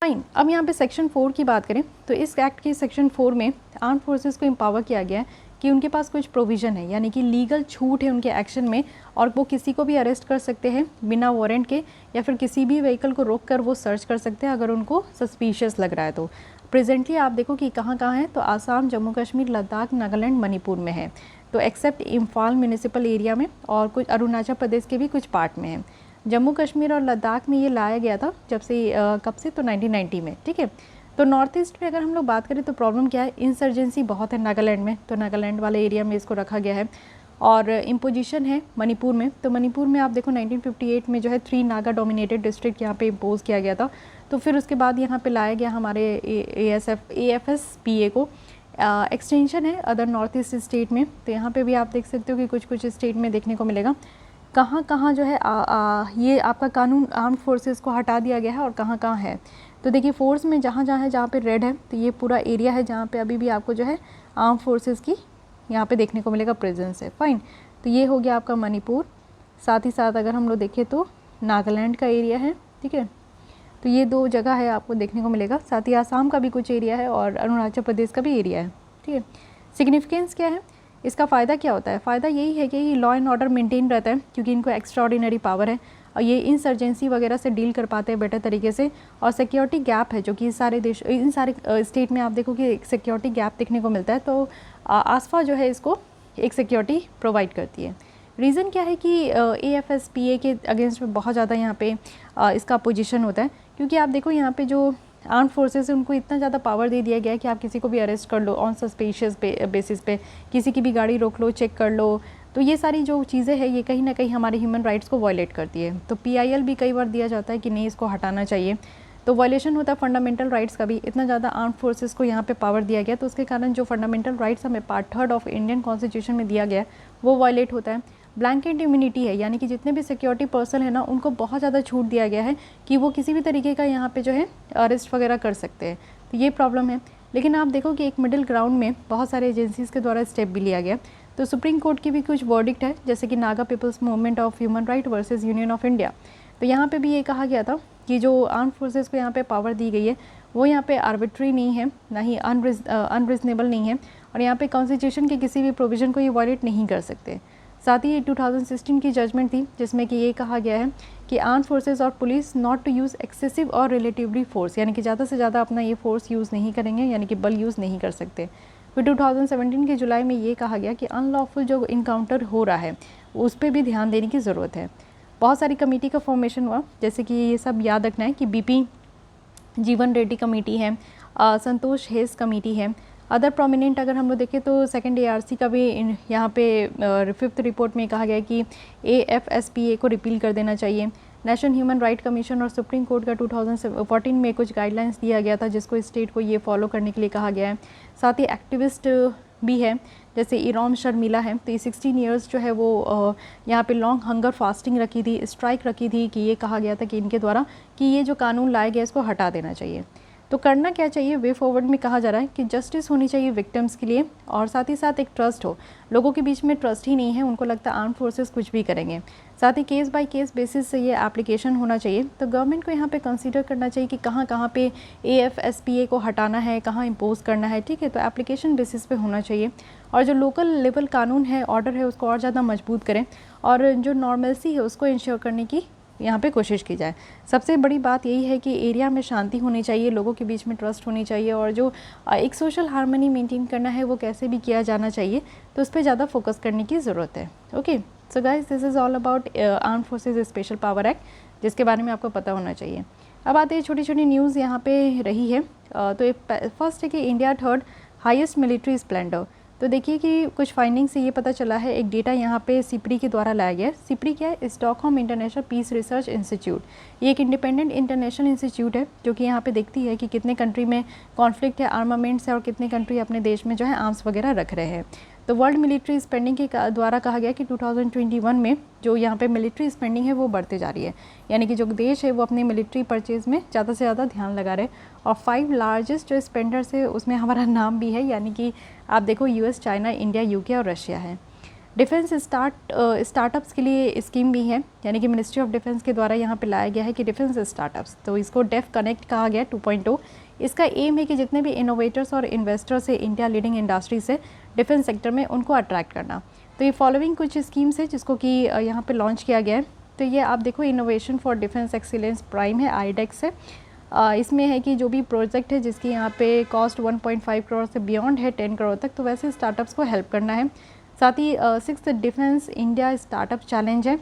Speaker 1: फाइन, अब यहाँ पे सेक्शन 4 की बात करें तो इस एक्ट के सेक्शन 4 में आर्म्ड फोर्सेस को एम्पावर किया गया है कि उनके पास कुछ प्रोविज़न है, यानी कि लीगल छूट है उनके एक्शन में, और वो किसी को भी अरेस्ट कर सकते हैं बिना वारंट के, या फिर किसी भी व्हीकल को रोक कर वो सर्च कर सकते हैं अगर उनको सस्पिशियस लग रहा है। तो प्रेजेंटली आप देखो कि कहाँ है, तो आसाम, जम्मू कश्मीर, लद्दाख, नागालैंड, मणिपुर में है, तो एक्सेप्ट इम्फाल म्यूनिसिपल एरिया में, और कुछ अरुणाचल प्रदेश के भी कुछ पार्ट में है। जम्मू कश्मीर और लद्दाख में ये लाया गया था जब से कब से, तो 1990 में, ठीक है। तो नॉर्थ ईस्ट में अगर हम लोग बात करें तो प्रॉब्लम क्या है, इंसर्जेंसी बहुत है नागालैंड में, तो नागालैंड वाले एरिया में इसको रखा गया है। और इम्पोजिशन है मणिपुर में, तो मणिपुर में आप देखो 1958 में जो है 3 नागा डोमिनेटेड डिस्ट्रिक्ट यहाँ पे इम्पोज किया गया था। तो फिर उसके बाद यहाँ पे लाया गया हमारे AFSPA को। एक्सटेंशन है अदर नॉर्थ ईस्ट स्टेट में, तो यहाँ पे भी आप देख सकते हो कि कुछ स्टेट में देखने को मिलेगा कहाँ जो है ये आपका कानून आर्म्ड फोर्सेस को हटा दिया गया है और कहाँ है। तो देखिए फोर्स में जहाँ पे रेड है तो ये पूरा एरिया है जहाँ पे अभी भी आपको जो है आर्म फोर्सेस की यहाँ पे देखने को मिलेगा प्रेजेंस है। फाइन, तो ये हो गया आपका मणिपुर। साथ ही साथ अगर हम लोग देखें तो नागालैंड का एरिया है, ठीक है। तो ये 2 जगह है आपको देखने को मिलेगा, साथ ही आसाम का भी कुछ एरिया है और अरुणाचल प्रदेश का भी एरिया है, ठीक है। सिग्निफिकेंस क्या है, इसका फ़ायदा क्या होता है? फ़ायदा यही है कि लॉ एंड ऑर्डर मेंटेन रहता है, क्योंकि इनको एक्स्ट्रा ऑर्डिनरी पावर है और ये इंसर्जेंसी वगैरह से डील कर पाते हैं बेटर तरीके से। और सिक्योरिटी गैप है जो कि इन सारे स्टेट में आप देखो कि एक सिक्योरिटी गैप देखने को मिलता है, तो आसफा जो है इसको एक सिक्योरिटी प्रोवाइड करती है। रीज़न क्या है कि AFSPA के अगेंस्ट में बहुत ज़्यादा यहाँ पे इसका अपोजिशन होता है, क्योंकि आप देखो यहाँ पे जो आर्म फोर्सेस है उनको इतना ज़्यादा पावर दे दिया गया है कि आप किसी को भी अरेस्ट कर लो ऑन सस्पिशियस बेसिस पे, किसी की भी गाड़ी रोक लो, चेक कर लो। तो ये सारी जो चीज़ें हैं ये कहीं ना कहीं हमारे ह्यूमन राइट्स को वायलेट करती है। तो PIL भी कई बार दिया जाता है कि नहीं, इसको हटाना चाहिए। तो वायलेशन होता है फंडामेंटल राइट्स का भी। इतना ज़्यादा आर्म फोर्सेस को यहाँ पे पावर दिया गया, तो उसके कारण जो फंडामेंटल राइट्स हमें पार्ट 3 ऑफ इंडियन कॉन्स्टिट्यूशन में दिया गया है वो वायलेट होता है। ब्लैंकेट इम्यूनिटी है, यानी कि जितने भी सिक्योरिटी पर्सन है ना उनको बहुत ज़्यादा छूट दिया गया है कि वो किसी भी तरीके का यहाँ पे जो है अरेस्ट वगैरह कर सकते हैं। तो ये प्रॉब्लम है। लेकिन आप देखो कि एक मिडिल ग्राउंड में बहुत सारे एजेंसीज़ के द्वारा स्टेप भी लिया गया। तो सुप्रीम कोर्ट की भी कुछ वर्डिक्ट है, जैसे कि Naga people's movement of human right versus union of India. तो यहाँ पे भी ये कहा गया था कि जो आर्म फोर्सेस को यहाँ पे पावर दी गई है वो यहाँ पे आर्बिट्री नहीं है, ना ही अनरिजनेबल नहीं है, और यहाँ पे कॉन्स्टिट्यूशन के किसी भी प्रोविज़न को ये वायलेट नहीं कर सकते। साथ ही 2016 की जजमेंट थी जिसमें कि ये कहा गया है कि आर्म फोर्सेस और police not to use excessive और रिलेटिवली फोर्स, यानी कि ज़्यादा से ज़्यादा अपना ये फोर्स यूज़ नहीं करेंगे, यानी कि बल यूज़ नहीं कर सकते। फिर 2017 के जुलाई में ये कहा गया कि अनलॉफुल जो इनकाउंटर हो रहा है उस पर भी ध्यान देने की ज़रूरत है। बहुत सारी कमेटी का फॉर्मेशन हुआ, जैसे कि ये सब याद रखना है कि BP जीवन रेड्डी कमेटी है, संतोष हेस कमेटी है। अदर प्रोमिनेंट अगर हम लोग देखें तो सेकंड ARC का भी यहाँ पे 5th रिपोर्ट में कहा गया है कि AFSPA को रिपील कर देना चाहिए। नेशनल ह्यूमन राइट कमीशन और सुप्रीम कोर्ट का 2014 में कुछ गाइडलाइंस दिया गया था जिसको स्टेट को ये फॉलो करने के लिए कहा गया है। साथ ही एक्टिविस्ट भी है, जैसे इरोम शर्मिला है, तो ये 16 ईयर्स जो है वो यहाँ पे लॉन्ग हंगर फास्टिंग रखी थी, स्ट्राइक रखी थी, कि ये कहा गया था कि इनके द्वारा कि ये जो कानून लाया गया इसको हटा देना चाहिए। तो करना क्या चाहिए, वे फॉरवर्ड में कहा जा रहा है कि जस्टिस होनी चाहिए विक्टिम्स के लिए, और साथ ही साथ एक ट्रस्ट हो। लोगों के बीच में ट्रस्ट ही नहीं है, उनको लगता है आर्म फोर्सेस कुछ भी करेंगे। साथ ही केस बाय केस बेसिस से ये एप्लीकेशन होना चाहिए। तो गवर्नमेंट को यहाँ पे कंसीडर करना चाहिए कि कहाँ पे AFSPA को हटाना है, कहाँ इम्पोज करना है, ठीक है। तो एप्लीकेशन बेसिस पे होना चाहिए, और जो लोकल लेवल कानून है, ऑर्डर है, उसको और ज़्यादा मजबूत करें, और जो नॉर्मलसी है उसको इंश्योर करने की यहाँ पे कोशिश की जाए। सबसे बड़ी बात यही है कि एरिया में शांति होनी चाहिए, लोगों के बीच में ट्रस्ट होनी चाहिए, और जो एक सोशल हार्मनी मेंटेन करना है वो कैसे भी किया जाना चाहिए, तो उस पर ज़्यादा फोकस करने की ज़रूरत है। Okay, so guys, this is all about arm forces special power act, जिसके बारे में आपको पता होना चाहिए। अब आते हैं छोटी छोटी न्यूज़ यहाँ पे रही है। तो फर्स्ट है कि India 3rd highest military Splendor. तो देखिए कि कुछ फाइंडिंग से ये पता चला है, एक डेटा यहाँ पे सिपरी के द्वारा लाया गया है। सिपरी क्या है? Stockholm International Peace Research Institute. ये एक इंडिपेंडेंट इंटरनेशनल इंस्टीट्यूट है जो कि यहाँ पे देखती है कि कितने कंट्री में कॉन्फ्लिक्ट है, आर्मामेंट्स है, और कितने कंट्री अपने देश में जो है आर्म्स वगैरह रख रहे हैं। तो वर्ल्ड मिलिट्री स्पेंडिंग के द्वारा कहा गया कि 2021 में जो यहाँ पे मिलिट्री स्पेंडिंग है वो बढ़ते जा रही है, यानी कि जो देश है वो अपने मिलिट्री परचेज में ज़्यादा से ज़्यादा ध्यान लगा रहे हैं। और 5 लार्जेस्ट जो स्पेंडर्स है उसमें हमारा नाम भी है, यानी कि आप देखो US, चाइना, इंडिया, UK और रशिया है। डिफेंस स्टार्टअप्स के लिए स्कीम भी है, यानी कि मिनिस्ट्री ऑफ डिफेंस के द्वारा यहाँ पे लाया गया है कि डिफेंस स्टार्टअप्स, तो इसको डेफ कनेक्ट कहा गया 2.0। इसका एम है कि जितने भी इनोवेटर्स और इन्वेस्टर्स है इंडिया लीडिंग इंडस्ट्री से डिफेंस सेक्टर में, उनको अट्रैक्ट करना। तो ये फॉलोइंग कुछ स्कीम्स है जिसको कि यहाँ पे लॉन्च किया गया है। तो ये आप देखो, innovation for defence excellence prime है, IDEX है। इसमें है कि जो भी प्रोजेक्ट है जिसकी यहाँ पे कॉस्ट 1.5 करोड़ से बियॉन्ड है 10 करोड़ तक, तो वैसे स्टार्टअप्स को हेल्प करना है। साथ ही 6th defence India startup challenge है,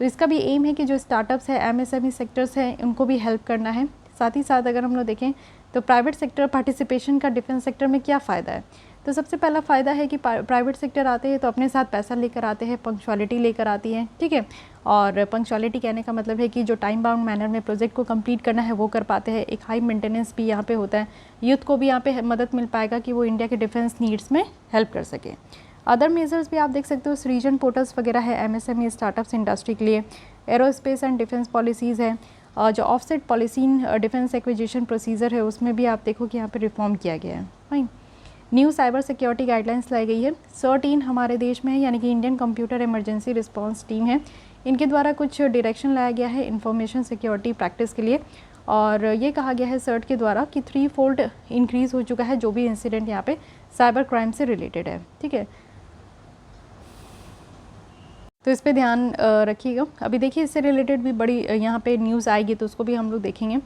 Speaker 1: तो इसका भी एम है कि जो स्टार्टअप्स है, MSME सेक्टर्स हैं, उनको भी हेल्प करना है। साथ ही साथ अगर हम लोग देखें तो प्राइवेट सेक्टर पार्टिसिपेशन का डिफेंस सेक्टर में क्या फ़ायदा है, तो सबसे पहला फ़ायदा है कि प्राइवेट सेक्टर आते हैं तो अपने साथ पैसा लेकर आते हैं, पंक्चुअलिटी लेकर आती है, ठीक है। और पंक्चुअलिटी कहने का मतलब है कि जो टाइम बाउंड मैनर में प्रोजेक्ट को कंप्लीट करना है वो कर पाते हैं। एक हाई मेंटेनेंस भी यहाँ पे होता है, यूथ को भी यहाँ पे मदद मिल पाएगा कि वो इंडिया के डिफेंस नीड्स में हेल्प कर सके। अदर मेजर्स भी आप देख सकते हो, सृजन पोर्टल्स वगैरह है MSME स्टार्टअप्स इंडस्ट्री के लिए। एरोस्पेस एंड डिफेंस पॉलिसीज़ है, जो offset policy defence acquisition procedure है उसमें भी आप देखो कि यहाँ पे रिफॉर्म किया गया है। Fine. New cyber security guidelines लाई गई है। CERT-in हमारे देश में है, यानी कि Indian computer emergency response team है। इनके द्वारा कुछ डायरेक्शन लाया गया है इंफॉर्मेशन सिक्योरिटी प्रैक्टिस के लिए, और ये कहा गया है सर्ट के द्वारा कि 3-fold इंक्रीज़ हो चुका है जो भी इंसिडेंट यहाँ पे साइबर क्राइम से रिलेटेड है। ठीक है, तो इस पे ध्यान रखिएगा। अभी देखिए इससे रिलेटेड भी बड़ी यहाँ पे न्यूज़ आएगी तो उसको भी हम लोग देखेंगे।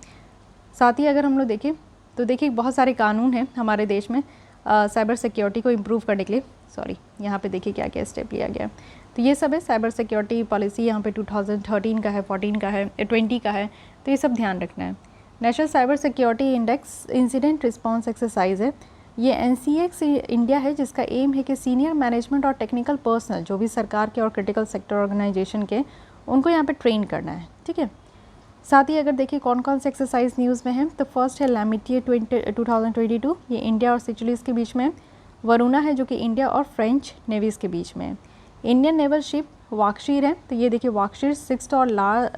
Speaker 1: साथ ही अगर हम लोग देखें तो देखिए बहुत सारे कानून हैं हमारे देश में साइबर सिक्योरिटी को इम्प्रूव करने के लिए। यहाँ पे देखिए क्या क्या स्टेप लिया गया। तो ये सब है साइबर सिक्योरिटी पॉलिसी, यहाँ पे 2013 का है, 14 का है, 20 का है, तो ये सब ध्यान रखना है। National cyber security index incident response exercise है, ये NCX इंडिया है जिसका एम है कि सीनियर मैनेजमेंट और टेक्निकल पर्सनल जो भी सरकार के और क्रिटिकल सेक्टर ऑर्गेनाइजेशन के, उनको यहाँ पे ट्रेन करना है। ठीक है, साथ ही अगर देखिए कौन कौन से एक्सरसाइज न्यूज़ में है, तो फर्स्ट है लैमिटिए 2022, ये इंडिया और सिचुअलीज़ के बीच में। वरुणा है जो कि इंडिया और फ्रेंच नेवीज़ के बीच में। इंडियन नेवल शिप वाकशीर है, तो ये देखिए वाकशीर 6th और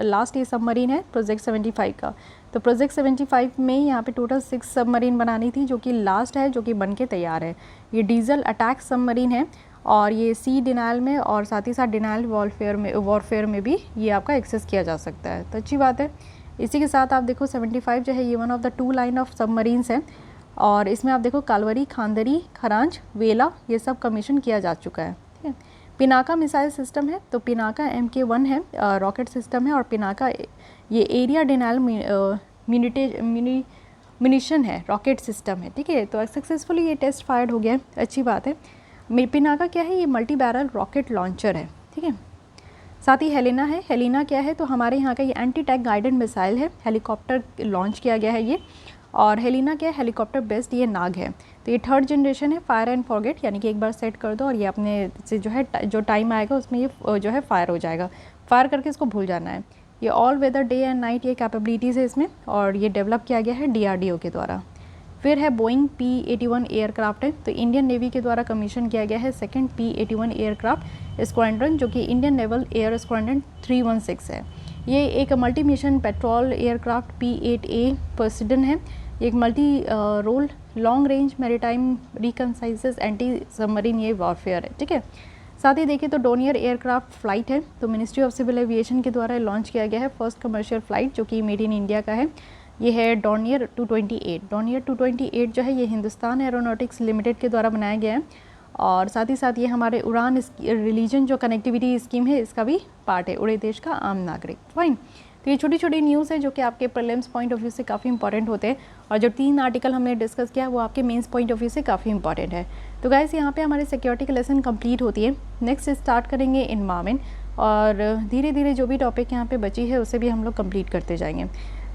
Speaker 1: लास्ट ये सबमरीन है प्रोजेक्ट 75 का। तो प्रोजेक्ट 75 में यहाँ पे टोटल 6 सबमरीन बनानी थी, जो कि लास्ट है, जो कि बन के तैयार है। ये डीजल अटैक सबमरीन है और ये सी डिनाइल में और साथ ही साथ डिनाइल वॉरफेयर में भी ये आपका एक्सेस किया जा सकता है, तो अच्छी बात है। इसी के साथ आप देखो 75 जो है ये one of the 2 line of submarines है, और इसमें आप देखो कालवरी, खांदरी, खरांज, वेला ये सब कमीशन किया जा चुका है। ठीक है, पिनाका मिसाइल सिस्टम है, तो पिनाका MK1 है, रॉकेट सिस्टम है, और पिनाका ये एरिया डिनाइल म्यूनिशन है, रॉकेट सिस्टम है। ठीक है, तो सक्सेसफुली ये टेस्ट फायर्ड हो गया है, अच्छी बात है। पिनाका क्या है, ये मल्टी बैरल रॉकेट लॉन्चर है। ठीक है, साथ ही हेलिना है, हेलिना क्या है, तो हमारे यहाँ का ये एंटी टैंक गाइडेड मिसाइल है, हेलीकॉप्टर लॉन्च किया गया है ये। और हेलिना क्या है, हेलीकॉप्टर बेस्ड ये नाग है, तो ये 3rd जनरेशन है, फायर एंड फॉरगेट, यानी कि एक बार सेट कर दो और ये अपने से जो है जो टाइम आएगा उसमें ये जो है फायर हो जाएगा, फायर करके इसको भूल जाना है। ये all weather day and night ये कैपेबिलिटीज़ है इसमें, और ये डेवलप किया गया है DRDO के द्वारा। फिर है बोइंग P-81 एयरक्राफ्ट है, तो इंडियन नेवी के द्वारा कमीशन किया गया है 2nd P-81 एयरक्राफ्ट स्क्वाड्रन, जो कि इंडियन नेवल एयर स्क्वाड्रन 316 है। ये एक multi mission patrol aircraft P-8A Poseidon है, एक multi role long range maritime reconnaissance anti submarine ये वॉरफेयर है। ठीक है, साथ ही देखिए तो डोनियर एयरक्राफ्ट फ्लाइट है, तो मिनिस्ट्री ऑफ सिविल एविएशन के द्वारा लॉन्च किया गया है फर्स्ट कमर्शियल फ्लाइट, जो कि मेड इन इंडिया का है। ये है डोनियर 228। डोनियर 228 जो है ये हिंदुस्तान एरोनॉटिक्स लिमिटेड के द्वारा बनाया गया है, और साथ ही साथ ये हमारे उड़ान रिलीजन जो कनेक्टिविटी स्कीम है इसका भी पार्ट है, उड़े देश का आम नागरिक। फाइन, तो ये छोटी छोटी न्यूज़ है जो कि आपके प्रीलिम्स पॉइंट ऑफ व्यू से काफ़ी इंपॉर्टेंट होते हैं, और जो 3 आर्टिकल हमने डिस्कस किया वो आपके मेंस पॉइंट ऑफ व्यू से काफ़ी इंपॉर्टेंट है। तो गाइस यहाँ पे हमारे सिक्योरिटी का लेसन कंप्लीट होती है। नेक्स्ट स्टार्ट करेंगे एनवायरनमेंट, और धीरे धीरे जो भी टॉपिक यहाँ पे बची है उसे भी हम लोग कंप्लीट करते जाएंगे।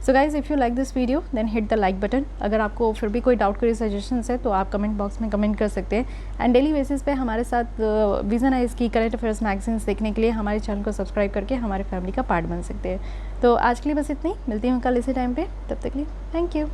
Speaker 1: So guys if you like this video then hit the like button. अगर आपको फिर भी कोई डाउट, कोई सजेशंस है तो आप कमेंट बॉक्स में कमेंट कर सकते हैं। एंड डेली बेसिस पे हमारे साथ विजन आइज की करंट अफेयर्स मैगजीन्स देखने के लिए हमारे चैनल को सब्सक्राइब करके हमारे फैमिली का पार्ट बन सकते हैं। तो आज के लिए बस इतनी, मिलती हूँ कल इसी टाइम पे, तब तक के लिए थैंक यू।